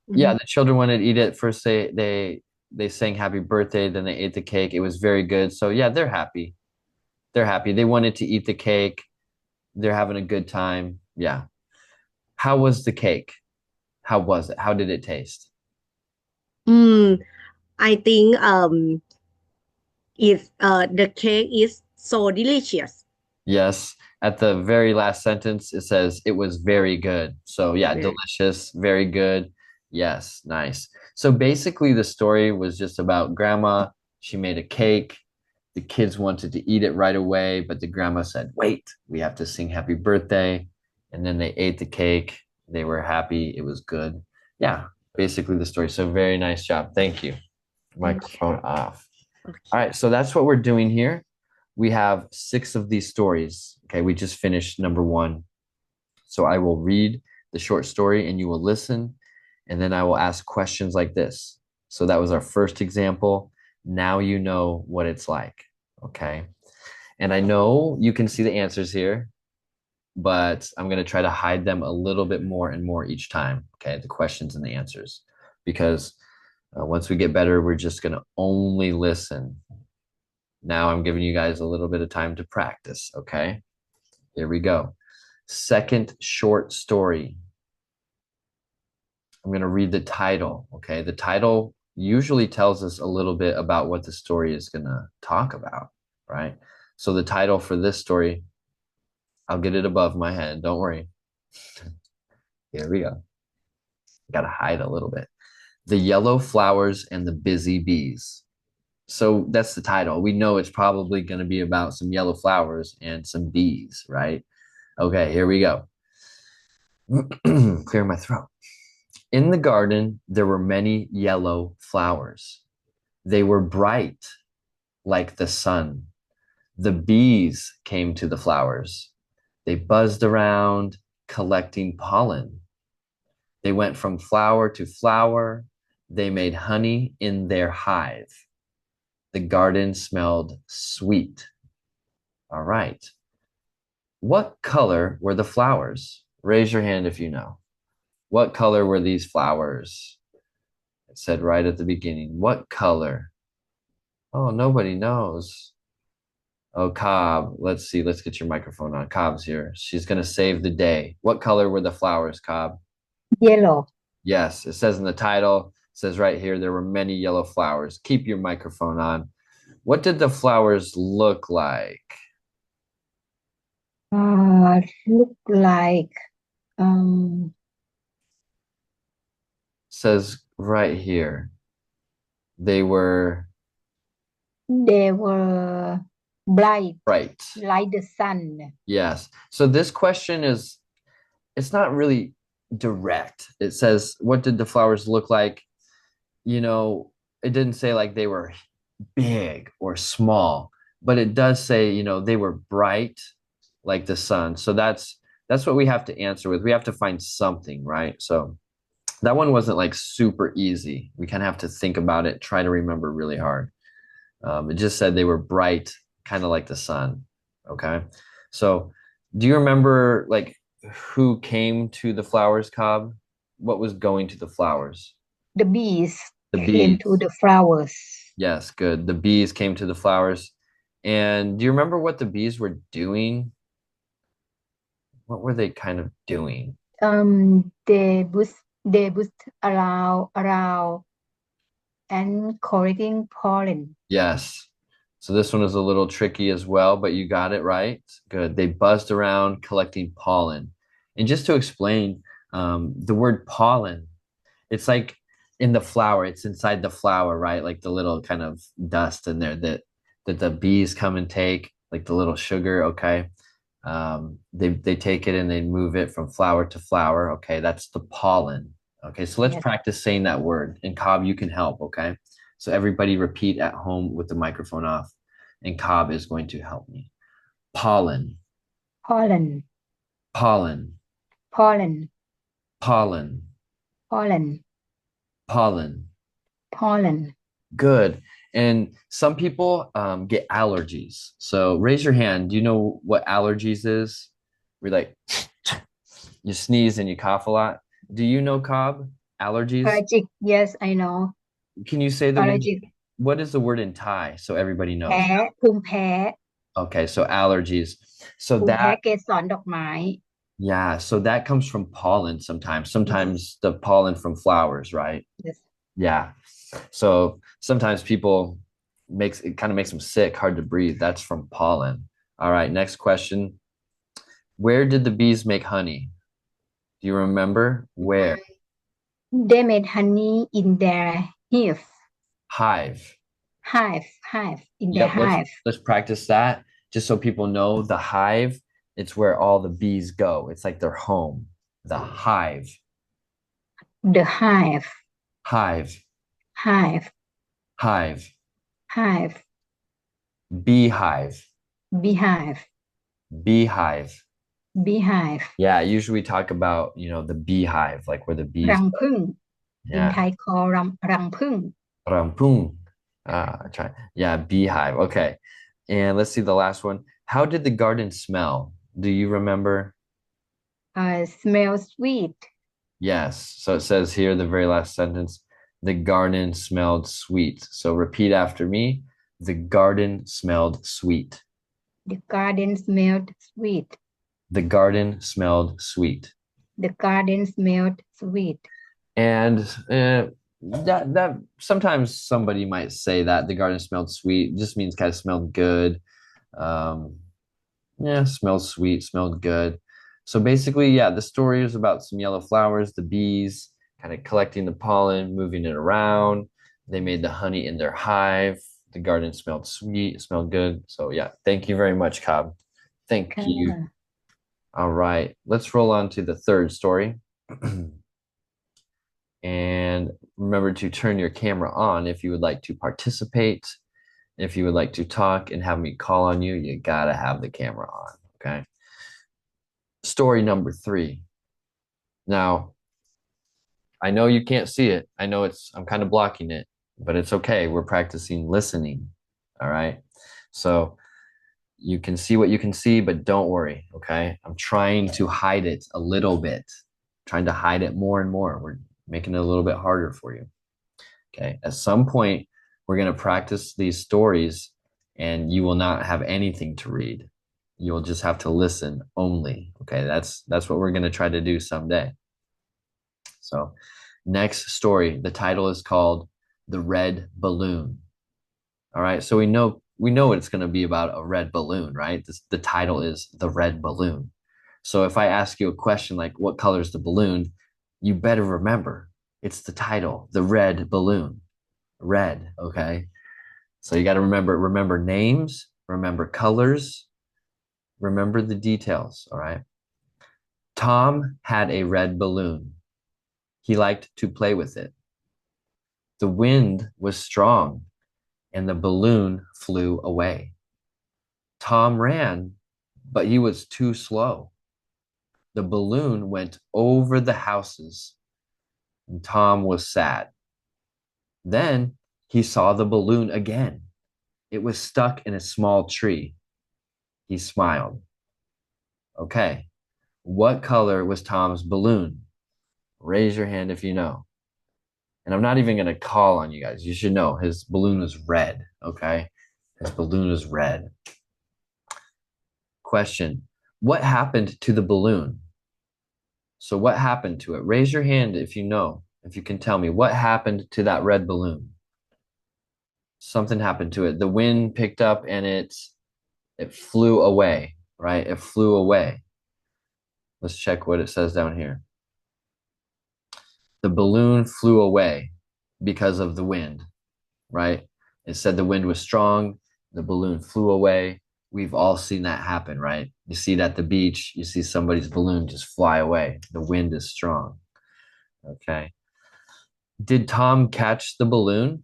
Yeah, the children wanted to eat it. First they sang happy birthday, then they ate the cake. It was very good. So yeah, they're happy. They're happy. They wanted to eat the cake. They're having a good time. Yeah. How was the cake? How was it? How did it taste? I think the cake is so delicious. Yes. At the very last sentence, it says it was very good. So yeah, Yeah. delicious, very good. Yes, nice. So basically the story was just about grandma. She made a cake. The kids wanted to eat it right away, but the grandma said, "Wait, we have to sing happy birthday." And then they ate the cake. They were happy. It was good. Yeah, basically the story. So very nice job. Thank you. Microphone off. All right, so that's what we're doing here. We have 6 of these stories. Okay, we just finished number 1. So I will read the short story and you will listen, and then I will ask questions like this. So that was our first example. Now you know what it's like. Okay. And I know you can see the answers here, but I'm going to try to hide them a little bit more and more each time. Okay, the questions and the answers. Because once we get better, we're just going to only listen. Now I'm giving you guys a little bit of time to practice, okay? Here we go. Second short story. I'm going to read the title, okay? The title usually tells us a little bit about what the story is going to talk about, right? So the title for this story, I'll get it above my head, don't worry. Here we go. Got to hide a little bit. The Yellow Flowers and the Busy Bees. So that's the title. We know it's probably going to be about some yellow flowers and some bees, right? Okay, here we go. Clear my throat. In the garden, there were many yellow flowers. They were bright like the sun. The bees came to the flowers. They buzzed around, collecting pollen. They went from flower to flower. They made honey in their hive. The garden smelled sweet. All right. What color were the flowers? Raise your hand if you know. What color were these flowers? It said right at the beginning. What color? Oh, nobody knows. Oh, Cobb. Let's see. Let's get your microphone on. Cobb's here. She's going to save the day. What color were the flowers, Cobb? Yellow. Yes, it says in the title, it says right here, there were many yellow flowers. Keep your microphone on. What did the flowers look like? Look like Says right here. They were bright, bright. like the sun. Yes. So this question is, it's not really direct. It says, what did the flowers look like? You know, it didn't say like they were big or small, but it does say, you know, they were bright like the sun. So that's what we have to answer with. We have to find something, right? So that one wasn't like super easy. We kind of have to think about it, try to remember really hard. It just said they were bright, kind of like the sun. Okay. So do you remember like who came to the flowers, Cobb? What was going to the flowers? The bees The came bees. to the flowers. Yes, good. The bees came to the flowers. And do you remember what the bees were doing? What were they kind of doing? They buzzed around and collecting pollen. Yes. So this one is a little tricky as well, but you got it right. Good. They buzzed around collecting pollen. And just to explain, the word pollen, it's like in the flower, it's inside the flower, right? Like the little kind of dust in there that the bees come and take, like the little sugar, okay? They take it and they move it from flower to flower. Okay, that's the pollen. Okay, so let's Yes. practice saying that word. And Cobb, you can help, okay? So everybody repeat at home with the microphone off. And Cobb is going to help me. Pollen, Pollen, pollen, pollen, pollen, pollen, pollen. pollen. Good. And some people get allergies. So raise your hand. Do you know what allergies is? We're like, you sneeze and you cough a lot. Do you know Cobb? Allergies? Allergic. Yes, I know. Can you say the word? Allergic. What is the word in Thai so everybody knows? แพ้ภูมิแพ้ Okay, so allergies. So ภูมิแพ้ that, เกสรดอกไม้ yeah, so that comes from pollen sometimes. Sometimes the pollen from flowers, right? Yes. Yeah. So sometimes people it kind of makes them sick, hard to breathe. That's from pollen. All right, next question. Where did the bees make honey? Do you remember where? They made honey in their hive. Hive. Hive. In their Yep, hive. let's practice that just so people know the hive, it's where all the bees go. It's like their home. The hive. The hive. Hive. Hive. Hive. Hive. Beehive. Beehive. Beehive. Beehive. Yeah, usually we talk about, the beehive, like where the bees. รังผึ้ง In Yeah. Thai call รังผึ้ง Rampung. I try. Yeah, beehive. Okay. And let's see the last one. How did the garden smell? Do you remember? Smell sweet. Yes. So it says here, the very last sentence, the garden smelled sweet. So repeat after me. The garden smelled sweet. The garden smelled sweet. The garden smelled sweet. The garden smelled sweet. And that sometimes somebody might say that the garden smelled sweet. It just means kind of smelled good. Yeah, smelled sweet, smelled good. So basically, yeah, the story is about some yellow flowers, the bees kind of collecting the pollen, moving it around. They made the honey in their hive. The garden smelled sweet, it smelled good. So yeah, thank you very much, Cobb. Thank you. All right, let's roll on to the third story. And remember to turn your camera on if you would like to participate. If you would like to talk and have me call on you, you gotta have the camera on, okay? Story number 3. Now, I know you can't see it. I know I'm kind of blocking it, but it's okay. We're practicing listening, all right? So you can see what you can see, but don't worry, okay? I'm trying to hide it a little bit, trying to hide it more and more. We're making it a little bit harder for you, okay? At some point, we're going to practice these stories and you will not have anything to read. You'll just have to listen only, okay? That's what we're going to try to do someday. So next story, the title is called The Red Balloon. All right, so we know it's going to be about a red balloon, right? The title is The Red Balloon. So if I ask you a question like, what color is the balloon? You better remember, it's the title, The Red Balloon. Red, okay? So you got to remember names, remember colors, remember the details, all right? Tom had a red balloon. He liked to play with it. The wind was strong and the balloon flew away. Tom ran, but he was too slow. The balloon went over the houses and Tom was sad. Then he saw the balloon again. It was stuck in a small tree. He smiled. Okay, what color was Tom's balloon? Raise your hand if you know. And I'm not even going to call on you guys. You should know his balloon is red, okay? His balloon is red. Question, what happened to the balloon? So what happened to it? Raise your hand if you know, if you can tell me what happened to that red balloon. Something happened to it. The wind picked up and it flew away, right? It flew away. Let's check what it says down here. The balloon flew away because of the wind, right? It said the wind was strong. The balloon flew away. We've all seen that happen, right? You see it at the beach. You see somebody's balloon just fly away. The wind is strong. Okay. Did Tom catch the balloon?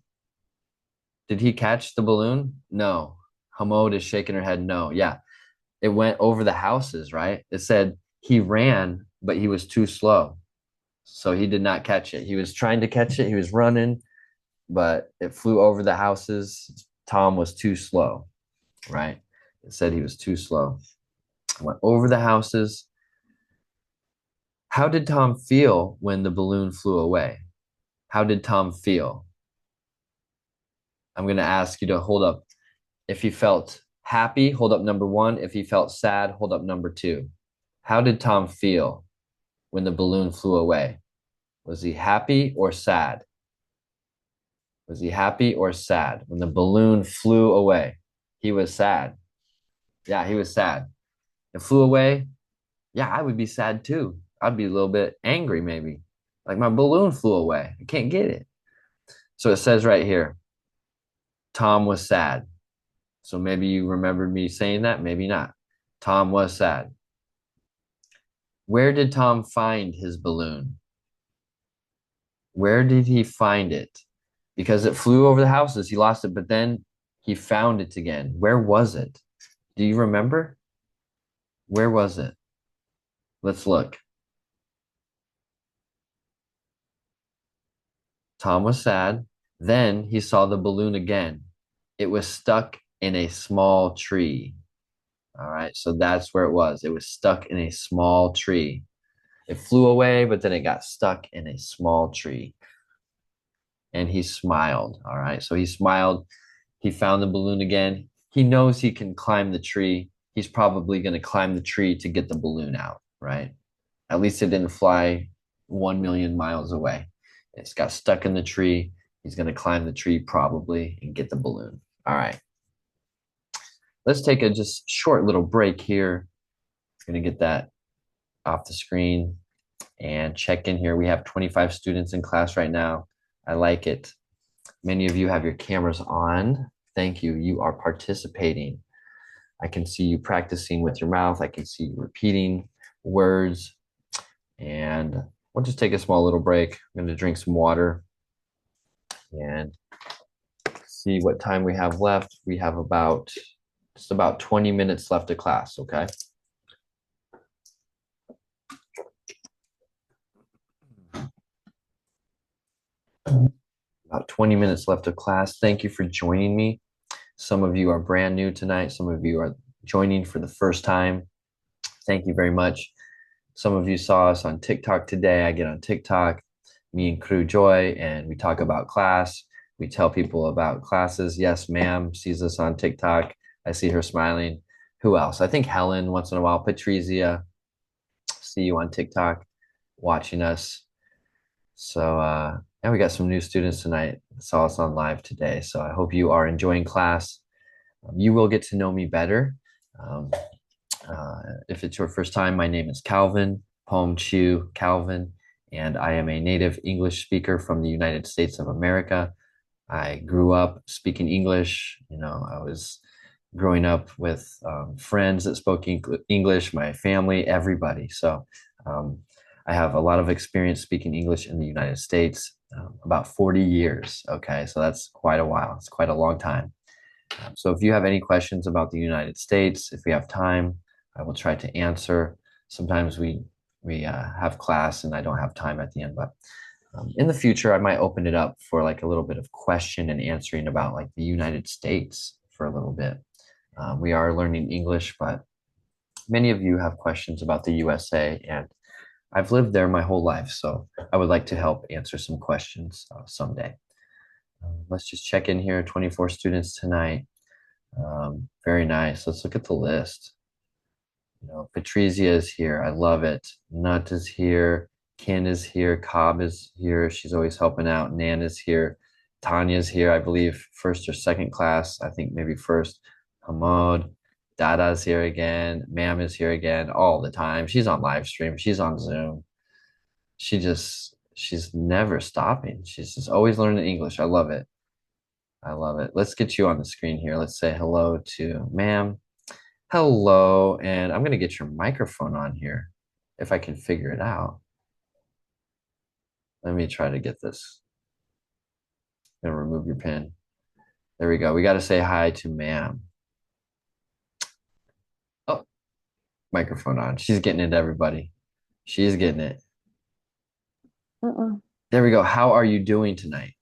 Did he catch the balloon? No. Hamod is shaking her head no. Yeah. It went over the houses, right? It said he ran, but he was too slow. So he did not catch it. He was trying to catch it. He was running, but it flew over the houses. Tom was too slow, right? It said he was too slow. Went over the houses. How did Tom feel when the balloon flew away? How did Tom feel? I'm going to ask you to hold up. If he felt happy, hold up number 1. If he felt sad, hold up number 2. How did Tom feel when the balloon flew away? Was he happy or sad? Was he happy or sad when the balloon flew away? He was sad. Yeah, he was sad. It flew away. Yeah, I would be sad too. I'd be a little bit angry maybe. Like my balloon flew away. I can't get it. So it says right here, Tom was sad. So maybe you remembered me saying that, maybe not. Tom was sad. Where did Tom find his balloon? Where did he find it? Because it flew over the houses, he lost it, but then he found it again. Where was it? Do you remember? Where was it? Let's look. Tom was sad. Then he saw the balloon again. It was stuck in a small tree. All right, so that's where it was. It was stuck in a small tree. It flew away, but then it got stuck in a small tree. And he smiled. All right, so he smiled. He found the balloon again. He knows he can climb the tree. He's probably going to climb the tree to get the balloon out, right? At least it didn't fly 1 million miles away. It's got stuck in the tree. He's going to climb the tree probably and get the balloon. All right. Let's take a just short little break here. I'm going to get that off the screen and check in here. We have 25 students in class right now. I like it. Many of you have your cameras on. Thank you. You are participating. I can see you practicing with your mouth. I can see you repeating words. And we'll just take a small little break. I'm going to drink some water and see what time we have left. We have just about 20 minutes left of class, okay? About 20 minutes left of class. Thank you for joining me. Some of you are brand new tonight. Some of you are joining for the first time. Thank you very much. Some of you saw us on TikTok today. I get on TikTok, me and Crew Joy, and we talk about class. We tell people about classes. Yes, ma'am sees us on TikTok. I see her smiling. Who else? I think Helen once in a while. Patrizia, see you on TikTok watching us. So, and we got some new students tonight. Saw us on live today. So I hope you are enjoying class. You will get to know me better. If it's your first time, my name is Calvin, Pom Chiu Calvin, and I am a native English speaker from the United States of America. I grew up speaking English. You know, I was growing up with friends that spoke English, my family, everybody. So I have a lot of experience speaking English in the United States, about 40 years. Okay, so that's quite a while. It's quite a long time. So if you have any questions about the United States, if we have time, I will try to answer. Sometimes we have class and I don't have time at the end, but in the future, I might open it up for like a little bit of question and answering about like the United States for a little bit. We are learning English, but many of you have questions about the USA, and I've lived there my whole life, so I would like to help answer some questions someday. Let's just check in here, 24 students tonight. Very nice. Let's look at the list. You know, Patrizia is here. I love it. Nut is here. Ken is here. Cobb is here. She's always helping out. Nan is here. Tanya's here, I believe, first or second class. I think maybe first. Hamad. Dada's here again. Ma'am is here again all the time. She's on live stream. She's on Zoom. She's never stopping. She's just always learning English. I love it. I love it. Let's get you on the screen here. Let's say hello to ma'am. Hello. And I'm going to get your microphone on here if I can figure it out. Let me try to get this. I'm going to remove your pin. There we go. We got to say hi to ma'am. Oh, microphone on. She's getting it, everybody. She's getting it. There we go. How are you doing tonight?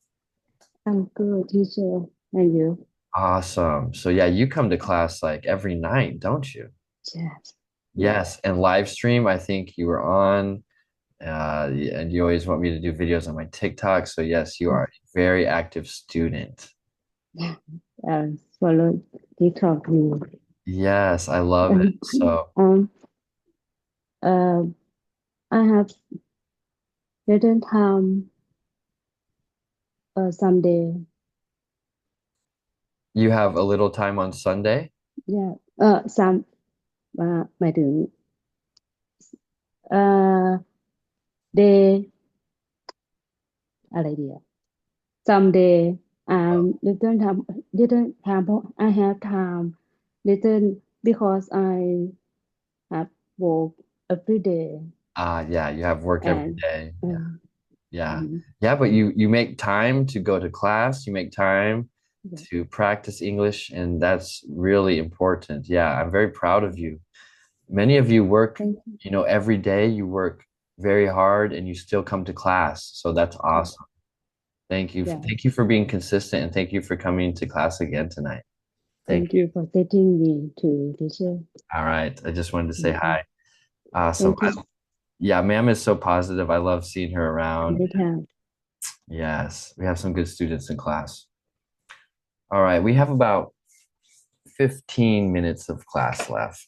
I'm good, teacher. And you? Awesome. So yeah, you come to class like every night, don't you? Yes. Yes. And live stream, I think you were on And you always want me to do videos on my TikTok. So yes, you are a very active student. Follow TikTok you. Yes, I love it. So I have little time someday. you have a little time on Sunday? Yeah. Some หมายถึงday อะไรดีอะ someday little time เพราะ I have time little because I have work every day Yeah, you have work every and day. Yeah. mhm. Yeah, but you make time to go to class, you make time Yeah. to practice English, and that's really important. Yeah, I'm very proud of you. Many of you work, Thank you. you know, every day you work very hard and you still come to class. So that's awesome. Thank you. Yeah. Thank you for being consistent, and thank you for coming to class again tonight. Thank Thank you for taking me to teacher. All right. I just wanted to say Mhm. hi. Awesome. Thank you. Yeah, ma'am is so positive. I love seeing her around. Anytime. Yes, we have some good students in class. All right, we have about 15 minutes of class left.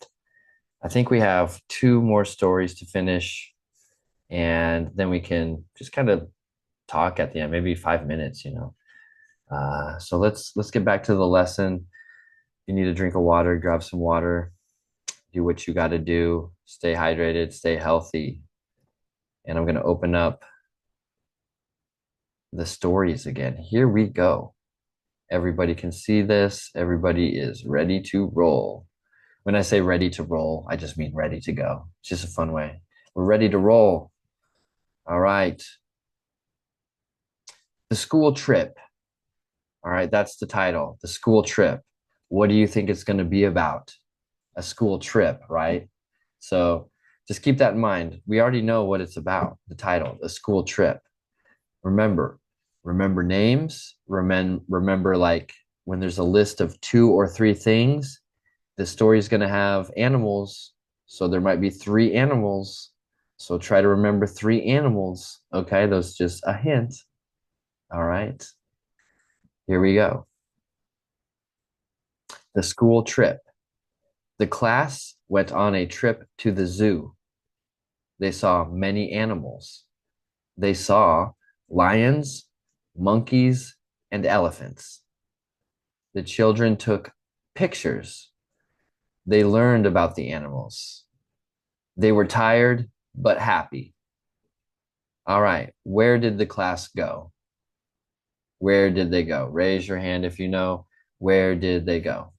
I think we have 2 more stories to finish, and then we can just kind of talk at the end, maybe 5 minutes, you know. So let's get back to the lesson. You need a drink of water, grab some water, do what you got to do, stay hydrated, stay healthy. And I'm going to open up the stories again. Here we go. Everybody can see this. Everybody is ready to roll. When I say ready to roll, I just mean ready to go. It's just a fun way. We're ready to roll. All right. The school trip. All right, that's the title. The school trip. What do you think it's going to be about? A school trip, right? So just keep that in mind. We already know what it's about, the title, the school trip. Remember names. Remember like when there's a list of 2 or 3 things, the story is going to have animals. So there might be 3 animals. So try to remember 3 animals. Okay, that's just a hint. All right. Here we go. The school trip. The class went on a trip to the zoo. They saw many animals. They saw lions, monkeys, and elephants. The children took pictures. They learned about the animals. They were tired but happy. All right, where did the class go? Where did they go? Raise your hand if you know. Where did they go?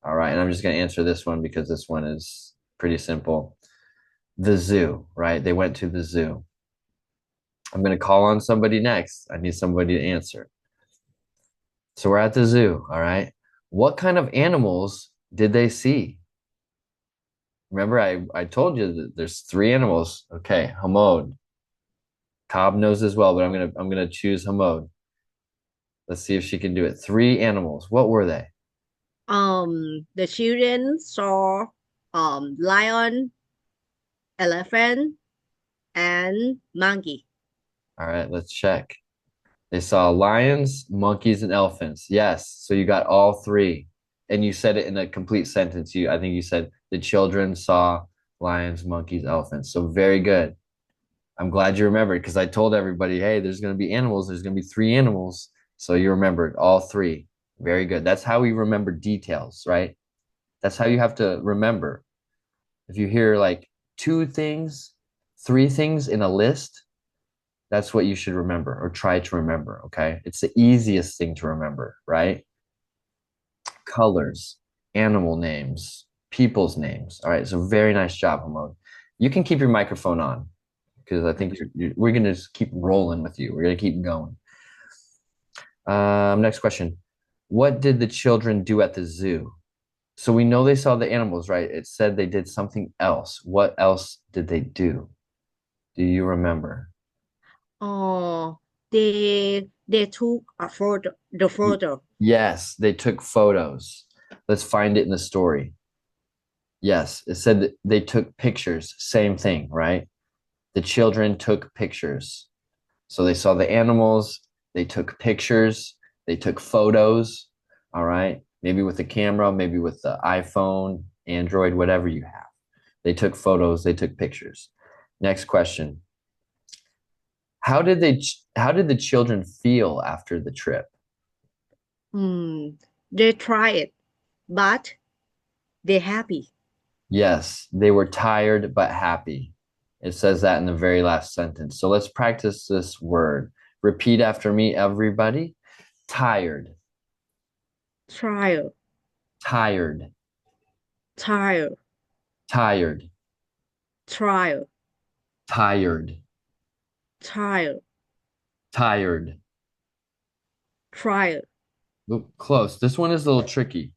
All right, and I'm just going to answer this one because this one is pretty simple. The zoo, right? They went to the zoo. I'm going to call on somebody next. I need somebody to answer. So we're at the zoo, all right? What kind of animals did they see? Remember, I told you that there's 3 animals. Okay, Hamod. Cobb knows as well, but I'm gonna choose Hamod. Let's see if she can do it. 3 animals. What were they? The children saw lion, elephant, and monkey. All right, let's check. They saw lions, monkeys, and elephants. Yes, so you got all 3. And you said it in a complete sentence. I think you said the children saw lions, monkeys, elephants. So very good. I'm glad you remembered because I told everybody, hey, there's going to be animals. There's going to be 3 animals. So you remembered all 3. Very good. That's how we remember details, right? That's how you have to remember. If you hear like 2 things, 3 things in a list, that's what you should remember or try to remember, okay? It's the easiest thing to remember, right? Colors, animal names, people's names. All right, so very nice job, Hamod. You can keep your microphone on because I think we're going to just keep rolling with you. We're going to keep going. Next question. What did the children do at the zoo? So we know they saw the animals, right? It said they did something else. What else did they do? Do you remember? Oh, they took the photo. Yes, they took photos. Let's find it in the story. Yes, it said that they took pictures. Same thing, right? The children took pictures. So they saw the animals, they took pictures, they took photos, all right? Maybe with the camera, maybe with the iPhone, Android, whatever you have. They took photos, they took pictures. Next question. How did the children feel after the trip? They try it, but they're happy. Yes, they were tired but happy. It says that in the very last sentence. So let's practice this word. Repeat after me, everybody. Tired. Tired, Tired. tired, Tired. tired, Tired. tired, Tired. tired. Oop, close. This one is a little tricky.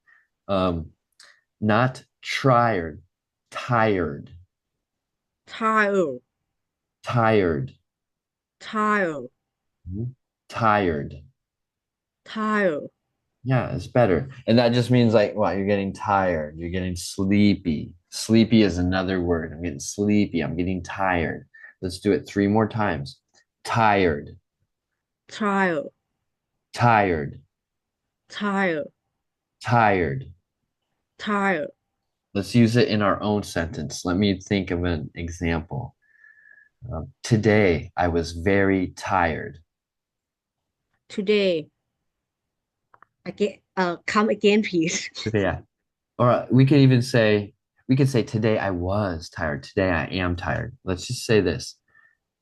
Not tired. Tired. Tired, Tired. tired, Tired. tired. Yeah, it's better. And that just means like, well, you're getting tired. You're getting sleepy. Sleepy is another word. I'm getting sleepy. I'm getting tired. Let's do it 3 more times. Tired. Tired, Tired. tired, Tired. tired. Let's use it in our own sentence. Let me think of an example. Today, I was very tired. Today, come again, please. Yeah. Or we could say, today I was tired. Today I am tired. Let's just say this.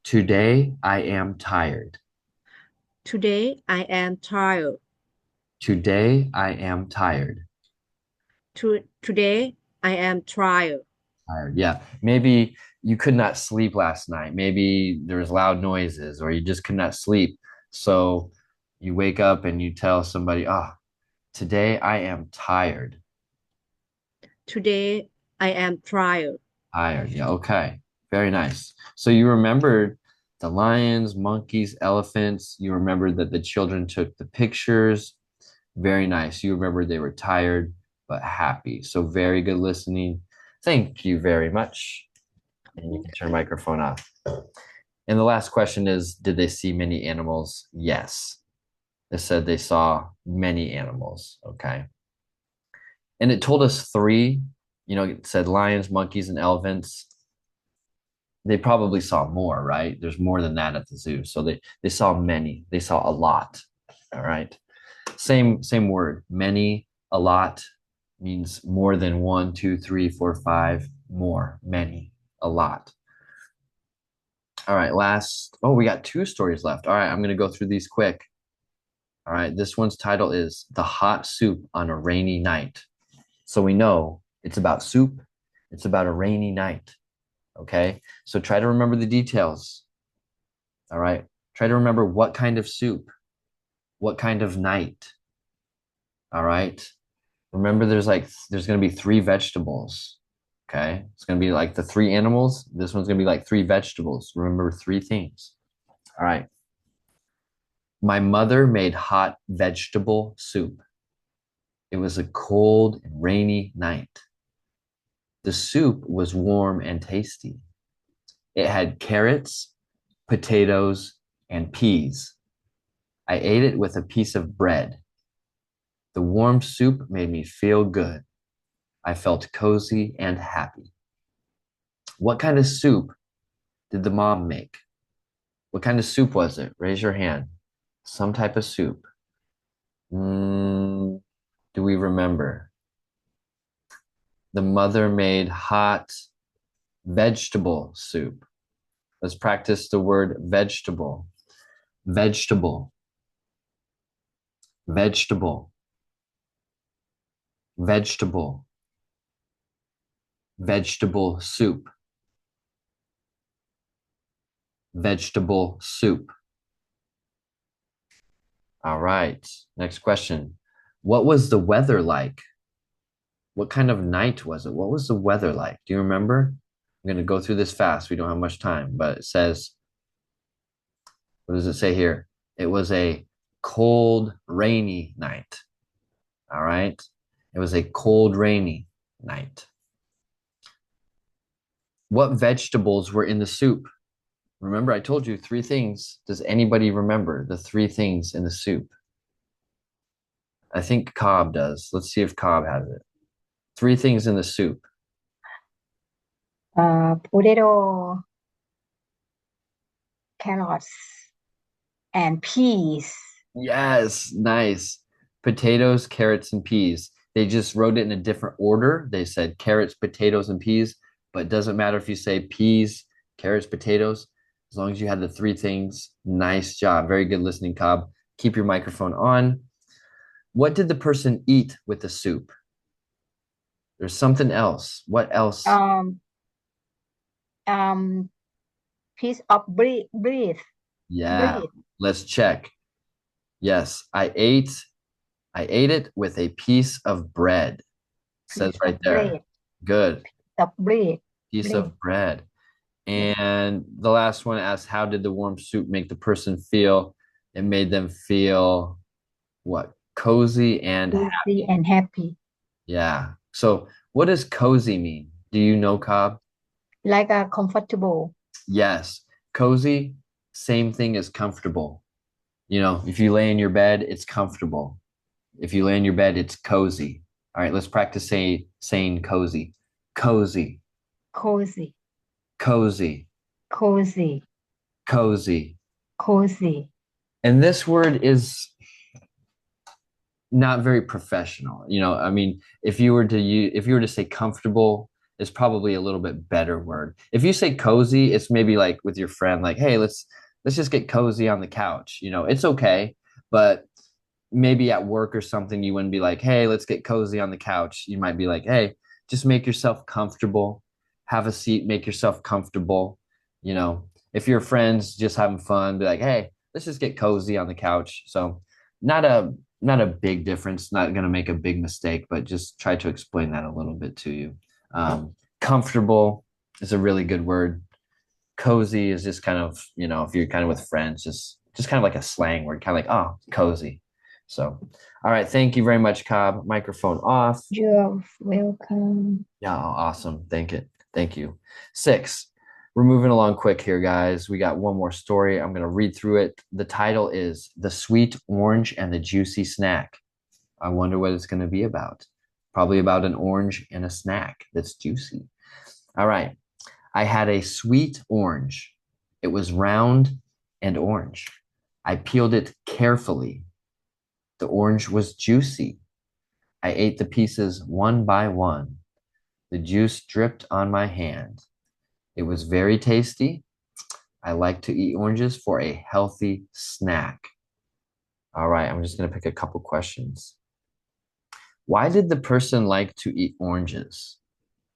Today I am tired. Today, I am tired. Today I am tired. Today, I am tired. Tired. Yeah. Maybe you could not sleep last night. Maybe there was loud noises or you just could not sleep. So you wake up and you tell somebody, today I am tired. Today, I am tired. Tired. Yeah. Okay. Very nice. So you remembered the lions, monkeys, elephants. You remembered that the children took the pictures. Very nice. You remembered they were tired but happy. So very good listening. Thank you very much. And you can turn microphone off. And the last question is, did they see many animals? Yes. They said they saw many animals. Okay. And it told us 3, it said lions, monkeys, and elephants. They probably saw more, right? There's more than that at the zoo. So they saw many. They saw a lot. All right. Same word. Many, a lot means more than 1, 2, 3, 4, 5, more, many, a lot. All right, we got 2 stories left. All right, I'm going to go through these quick. All right, this one's title is The Hot Soup on a Rainy Night. So we know it's about soup. It's about a rainy night. Okay, so try to remember the details. All right, try to remember what kind of soup, what kind of night. All right, remember there's going to be 3 vegetables. Okay, it's going to be like the 3 animals. This one's going to be like 3 vegetables. Remember 3 things. All right. My mother made hot vegetable soup. It was a cold and rainy night. The soup was warm and tasty. It had carrots, potatoes, and peas. I ate it with a piece of bread. The warm soup made me feel good. I felt cozy and happy. What kind of soup did the mom make? What kind of soup was it? Raise your hand. Some type of soup. Do we remember? The mother made hot vegetable soup. Let's practice the word vegetable. Vegetable. Vegetable. Vegetable. Vegetable soup. Vegetable soup. All right. Next question. What was the weather like? What kind of night was it? What was the weather like? Do you remember? I'm going to go through this fast. We don't have much time, but it says, what does it say here? It was a cold, rainy night. All right. It was a cold, rainy night. What vegetables were in the soup? Remember, I told you 3 things. Does anybody remember the 3 things in the soup? I think Cobb does. Let's see if Cobb has it. 3 things in the soup. Potato, carrots, and peas. Yes, nice. Potatoes, carrots, and peas. They just wrote it in a different order. They said carrots, potatoes, and peas, but it doesn't matter if you say peas, carrots, potatoes, as long as you had the 3 things. Nice job. Very good listening, Cobb. Keep your microphone on. What did the person eat with the soup? There's something else. What else? Piece of bread. Yeah, bread. let's check. Yes, I ate it with a piece of bread. Says Piece right of there. bread. Good. Of bread. Piece Bread. of bread. And the last one asks, how did the warm soup make the person feel? It made them feel what? Cozy and happy. Cozy and happy. Yeah. So what does cozy mean? Do you know, Cobb? Like a comfortable. Yes. Cozy, same thing as comfortable. You know, if you lay in your bed, it's comfortable. If you lay in your bed, it's cozy. All right, let's practice saying cozy. Cozy. Cozy. Cozy. Cozy. Cozy. Cozy. And this word is not very professional. You know, I mean, if you were to say comfortable, it's probably a little bit better word. If you say cozy, it's maybe like with your friend, like, hey, let's just get cozy on the couch. You know, it's okay, but maybe at work or something, you wouldn't be like, hey, let's get cozy on the couch. You might be like, hey, just make yourself comfortable. Have a seat, make yourself comfortable. You know, if your friends just having fun, be like, hey, let's just get cozy on the couch. So not a big difference, not going to make a big mistake, but just try to explain that a little bit to you. Comfortable is a really good word. Cozy is just kind of, you know, if you're kind of with friends, just kind of like a slang word, kind of like, oh, cozy. So, all right. Thank you very much, Cobb. Microphone off. You're welcome. Yeah, awesome. Thank you. 6. We're moving along quick here, guys. We got one more story. I'm going to read through it. The title is The Sweet Orange and the Juicy Snack. I wonder what it's going to be about. Probably about an orange and a snack that's juicy. All right. I had a sweet orange. It was round and orange. I peeled it carefully. The orange was juicy. I ate the pieces one by one. The juice dripped on my hand. It was very tasty. I like to eat oranges for a healthy snack. All right, I'm just going to pick a couple questions. Why did the person like to eat oranges?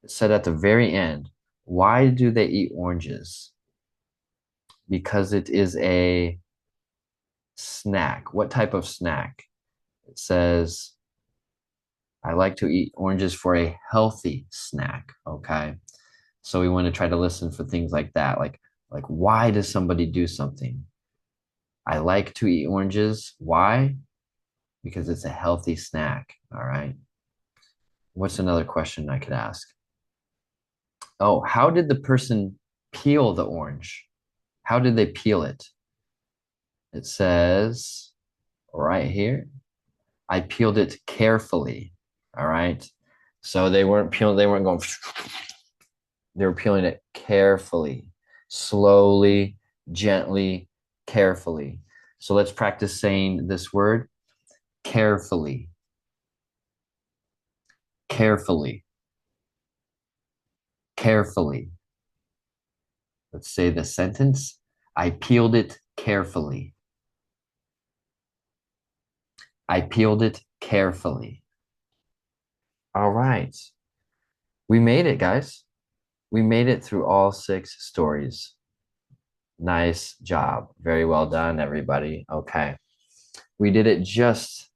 It said at the very end, why do they eat oranges? Because it is a snack. What type of snack? It says, I like to eat oranges for a healthy snack. Okay. So we want to try to listen for things like that. Like why does somebody do something? I like to eat oranges. Why? Because it's a healthy snack. All right. What's another question I could ask? Oh, how did the person peel the orange? How did they peel it? It says right here, I peeled it carefully. All right. So they weren't going, they were peeling it carefully, slowly, gently, carefully. So let's practice saying this word, carefully. Carefully. Carefully. Let's say the sentence, I peeled it carefully. I peeled it carefully. All right. We made it, guys. We made it through all 6 stories. Nice job. Very well done, everybody. Okay. We did it just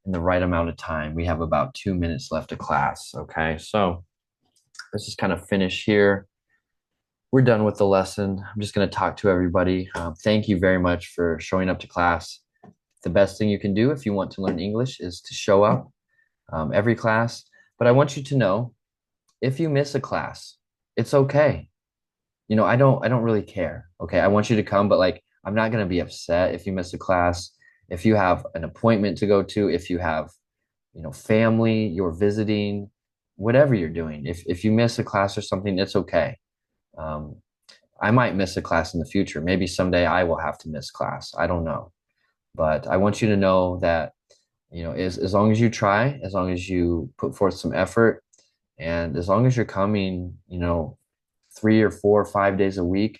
in the right amount of time. We have about 2 minutes left of class. Okay. So let's just kind of finish here. We're done with the lesson. I'm just going to talk to everybody. Thank you very much for showing up to class. The best thing you can do if you want to learn English is to show up every class. But I want you to know, if you miss a class, it's okay. I don't really care. Okay. I want you to come, but like, I'm not going to be upset if you miss a class, if you have an appointment to go to, if you have, family you're visiting, whatever you're doing. If you miss a class or something, it's okay. Um, I might miss a class in the future. Maybe someday I will have to miss class. I don't know. But I want you to know that, as long as you try, as long as you put forth some effort, and as long as you're coming, 3 or 4 or 5 days a week,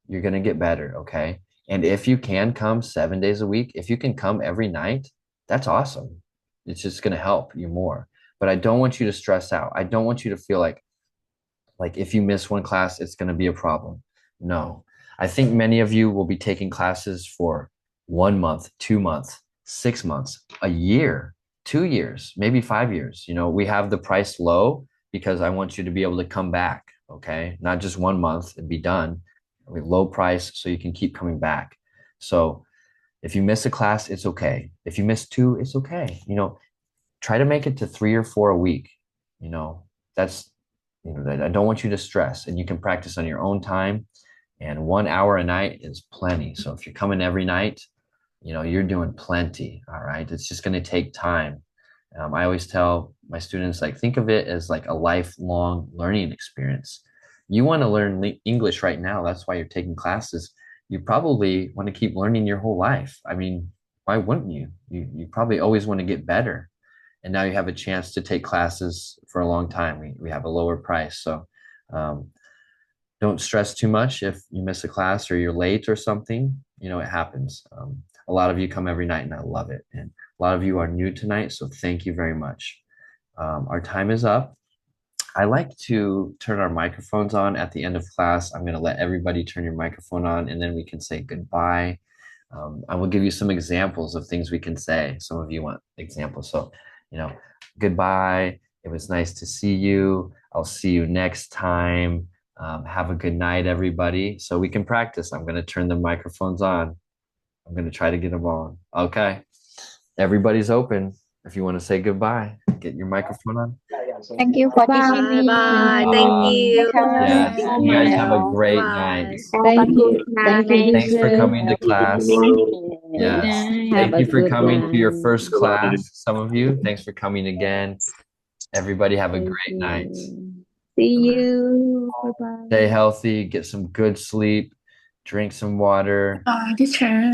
you're going to get better. Okay. And if you can come 7 days a week, if you can come every night, that's awesome. It's just going to help you more. But I don't want you to stress out. I don't want you to feel like if you miss one class, it's going to be a problem. No. I think many of you will be taking classes for 1 month, 2 months, 6 months, a year, 2 years, maybe 5 years. We have the price low because I want you to be able to come back. Okay. Not just 1 month and be done. Low price so you can keep coming back. So if you miss a class, it's okay. If you miss 2, it's okay. Try to make it to 3 or 4 a week. That's, I don't want you to stress, and you can practice on your own time, and 1 hour a night is plenty. So if you're coming every night, you're doing plenty. All right. It's just going to take time. I always tell my students, think of it as like a lifelong learning experience. You want to learn English right now. That's why you're taking classes. You probably want to keep learning your whole life. I mean, why wouldn't you? You probably always want to get better. And now you have a chance to take classes for a long time. We have a lower price. So don't stress too much if you miss a class or you're late or something. It happens. A lot of you come every night, and I love it. And a lot of you are new tonight, so thank you very much. Our time is up. I like to turn our microphones on at the end of class. I'm going to let everybody turn your microphone on, and then we can say goodbye. I will give you some examples of things we can say. Some of you want examples. So, goodbye. It was nice to see you. I'll see you next time. Have a good night, everybody. So we can practice. I'm going to turn the microphones on. I'm going to try to get them on. Okay. Everybody's open. If you want to say goodbye, get your microphone on. Thank you for teaching me. Bye. Thank you. Yes, you guys have a great night. Thank you. Thank you, Thanks for teacher. coming to class. Yes. Have Thank a you for good coming to your night. first class. Some of you, thanks for coming again. Everybody have a Thank great night. you. See you. Bye-bye. Stay healthy, get some good sleep, drink some water. Teacher.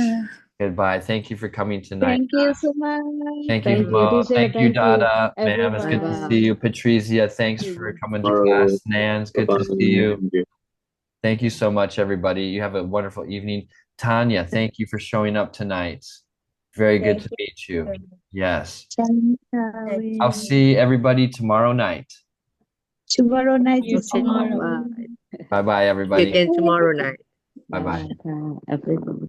Goodbye. Thank you for coming tonight. Thank you so much. Thank you, Thank you, Mo. teacher. Thank you, Thank you, Dada. Ma'am, it's good to everyone. see you. Patricia, thanks for coming to class. Nan, it's good to see you. Thank you so much, everybody. You have a wonderful evening. Tanya, thank you for showing up tonight. Very good to meet you. Yes. I'll see everybody tomorrow night. Tomorrow night. See you tomorrow. Bye-bye, See you everybody. again tomorrow night. Bye-bye. Everyone.